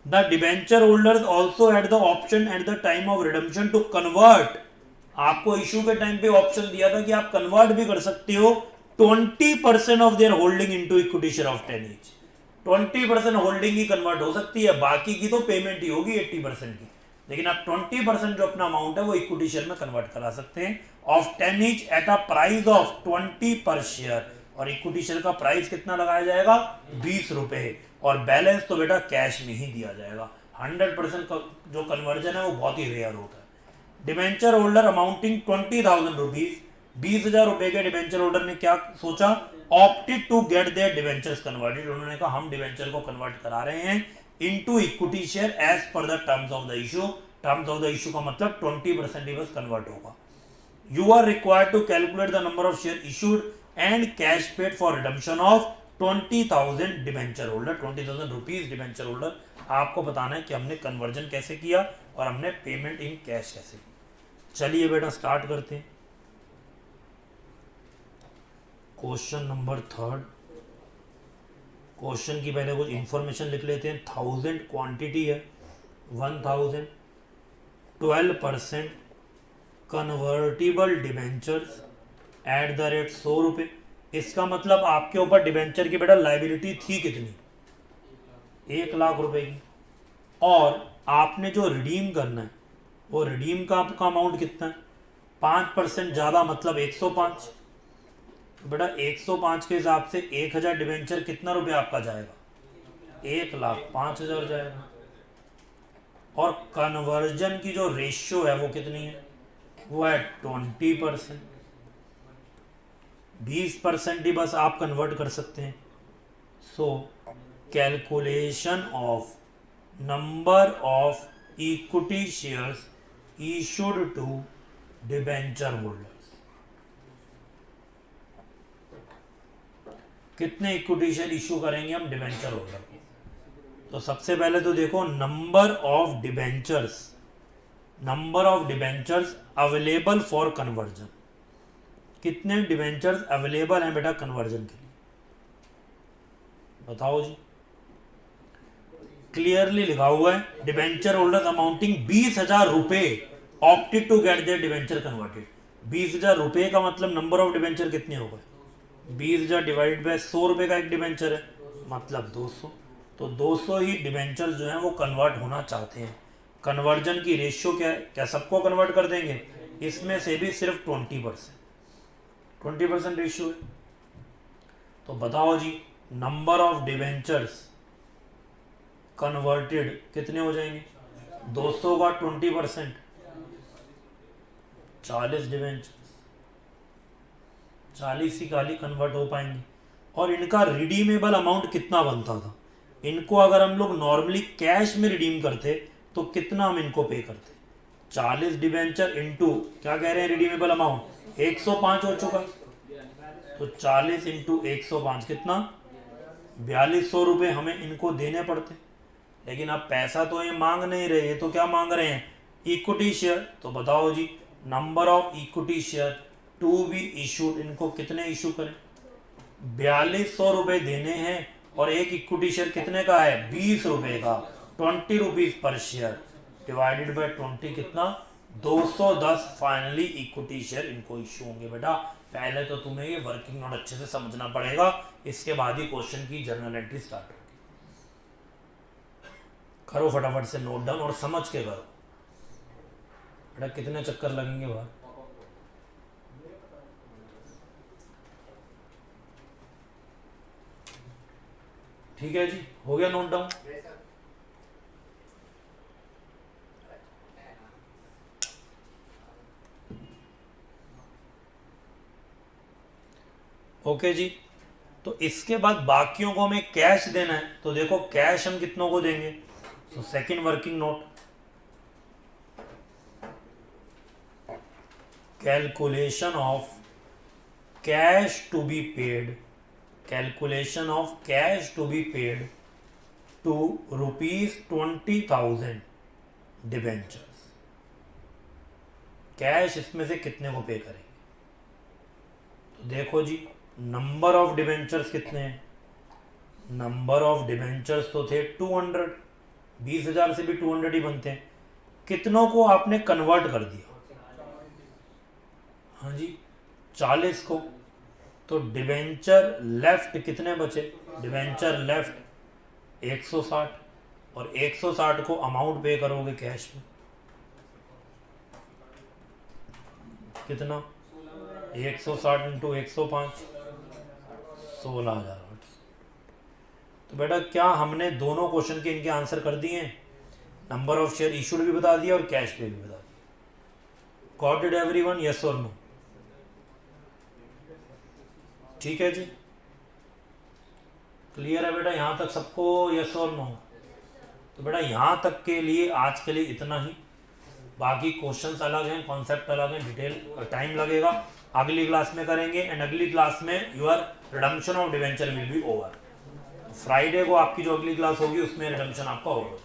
The debenture holders also had the option at the time of redemption to convert, आपको इशू के टाइम पे ऑप्शन दिया था कि आप कन्वर्ट भी कर सकते हो 20% of their holding into equity share of 10 each. 20% holding he convert हो सकती है, बाकी की तो पेमेंट ही होगी 80% की, लेकिन आप 20% जो अपना अमाउंट है वो इक्विटी शेयर में कन्वर्ट करा सकते हैं of 10 each at a price of 20 पर शेयर। और इक्विटी शेयर का प्राइस कितना लगाया जाएगा? 20 रुपए। और बैलेंस तो बेटा कैश में ही दिया जाएगा। 100% जो कन्वर्जन है वो बहुत ही रेयर होता है। डिवेंचर होल्डर अमाउंटिंग 20,000 रुपीज, 20,000 रुपए के डिवेंचर होल्डर ने क्या सोचा? Opted to get their debentures converted, उन्होंने कहा हम डिवेंचर को कन्वर्ट करा रहे हैं into equity share as per the terms of the issue. Terms of the issue का मतलब 20% ही बस कन्वर्ट होगा। You are required to calculate the number of share issued and cash paid for redemption of 20,000 debenture holder, 20,000 rupees debenture holder. आपको बताना है कि हमने कन्वर्जन कैसे किया और हमने पेमेंट इन कैश कैसे की। चलिए बेटा स्टार्ट करते हैं। क्वेश्चन नंबर थर्ड, क्वेश्चन की पहले कुछ इंफॉर्मेशन लिख लेते हैं। 1000 क्वांटिटी है, 1000, 12% convertible debentures eight the rate 100 रुपये। इसका मतलब आपके ऊपर डिवेंचर की बेटा लाइबिलिटी थी कितनी? 1 लाख रुपए की। और आपने जो रिडीम करना है वो रिडीम का आपका अमाउंट कितना है? 5% ज़्यादा मतलब 105। तो बेटा 105 के हिसाब से 1000 डिवेंचर कितना रुपया आपका जाएगा? 1,05,000 जाएगा। और कन्वर्जन की जो रेशियो है वो कितनी है? वो है 20%। 20% ही बस आप कन्वर्ट कर सकते हैं। So calculation of number of equity shares issued to debenture holders, कितने इक्विटी शेयर इशू करेंगे हम डिबेंचर होल्डर को? तो सबसे पहले तो देखो number of debentures, number of debentures available for conversion, कितने डिबेंचर्स अवेलेबल हैं बेटा कन्वर्जन के लिए? बताओ जी। क्लियरली लिखा हुआ है डिबेंचर होल्डर्स अमाउंटिंग 20,000 रुपए opted to get their debenture converted. 20,000 रुपए का मतलब नंबर ऑफ डिबेंचर कितने हो गए? 20,000 डिवाइड बाय 100 रुपए का एक डिबेंचर है, मतलब 200। तो 200 ही डिबेंचर जो हैं वो कन्वर्ट होना चाहते हैं। कन्वर्जन की रेशियो क्या है? क्या सबको कन्वर्ट कर देंगे? इसमें से भी सिर्फ 20% रेशियो है। तो बताओ जी नंबर ऑफ डिवेंचर्स कन्वर्टेड कितने हो जाएंगे? 200 का 20%, 40 डिवेंचर्स, 40 ही खाली कन्वर्ट हो पाएंगे। और इनका रिडीमेबल अमाउंट कितना बनता था? इनको अगर हम लोग नॉर्मली कैश में रिडीम करते तो कितना हम इनको पे करते? 40 डिवेंचर इंटू क्या कह रहे हैं रिडीमेबल अमाउंट 105 हो चुका। तो 40 इंटू 105 कितना? 4200 रुपये हमें इनको देने पड़ते। लेकिन अब पैसा तो ये मांग नहीं रहे, ये तो क्या मांग रहे हैं? Equity share. तो बताओ जी number of equity share to be issued, इनको कितने इशू करें? 4200 रुपये देने हैं और एक इक्विटी शेयर कितने का है? 20 रुपये का, 20 rupees per share divided by 20 कितना? 210 फाइनली इक्विटी शेयर इनको इशू होंगे। बेटा पहले तो तुम्हें ये वर्किंग नोट अच्छे से समझना पड़ेगा, इसके बाद ही क्वेश्चन की जर्नल एंट्री स्टार्ट होगी। करो फटाफट से नोट डाउन और समझ के करो। बेटा कितने चक्कर लगेंगे बाहर? ठीक है जी, हो गया नोट डाउन? ओके जी। तो इसके बाद बाकियों को हमें कैश देना है, तो देखो कैश हम कितनों को देंगे। तो second working note, calculation of cash to be paid, calculation of cash to be paid to ₹20,000 debentures. Cash इसमें से कितने को पे करेंगे। तो देखो जी, नंबर ऑफ डिबेंचर्स कितने हैं, नंबर ऑफ डिबेंचर्स तो थे 200, 20,000 से भी 200 ही बनते हैं। कितनों को आपने कन्वर्ट कर दिया, हाँ जी 40 को। तो डिबेंचर लेफ्ट कितने बचे, डिबेंचर लेफ्ट 160, और 160 को अमाउंट पे करोगे कैश में, कितना 160 इंटू 105, 16,000। तो बेटा क्या हमने दोनों क्वेश्चन के इनके आंसर कर दिए हैं, नंबर ऑफ शेयर इशूड भी बता दिया और कैश पे भी बता दिया। गॉट इट एवरीवन, यस और नो। ठीक है जी, क्लियर है बेटा यहाँ तक सबको, यस और नो। तो बेटा यहाँ तक के लिए आज के लिए इतना ही, बाकी क्वेश्चंस अलग हैं, कॉन्सेप्ट अलग हैं, डिटेल टाइम लगेगा, अगली क्लास में करेंगे। एंड अगली क्लास में your redemption of debenture will be over. Friday को आपकी जो अगली क्लास होगी उसमें रिडम्पशन आपका ओवर।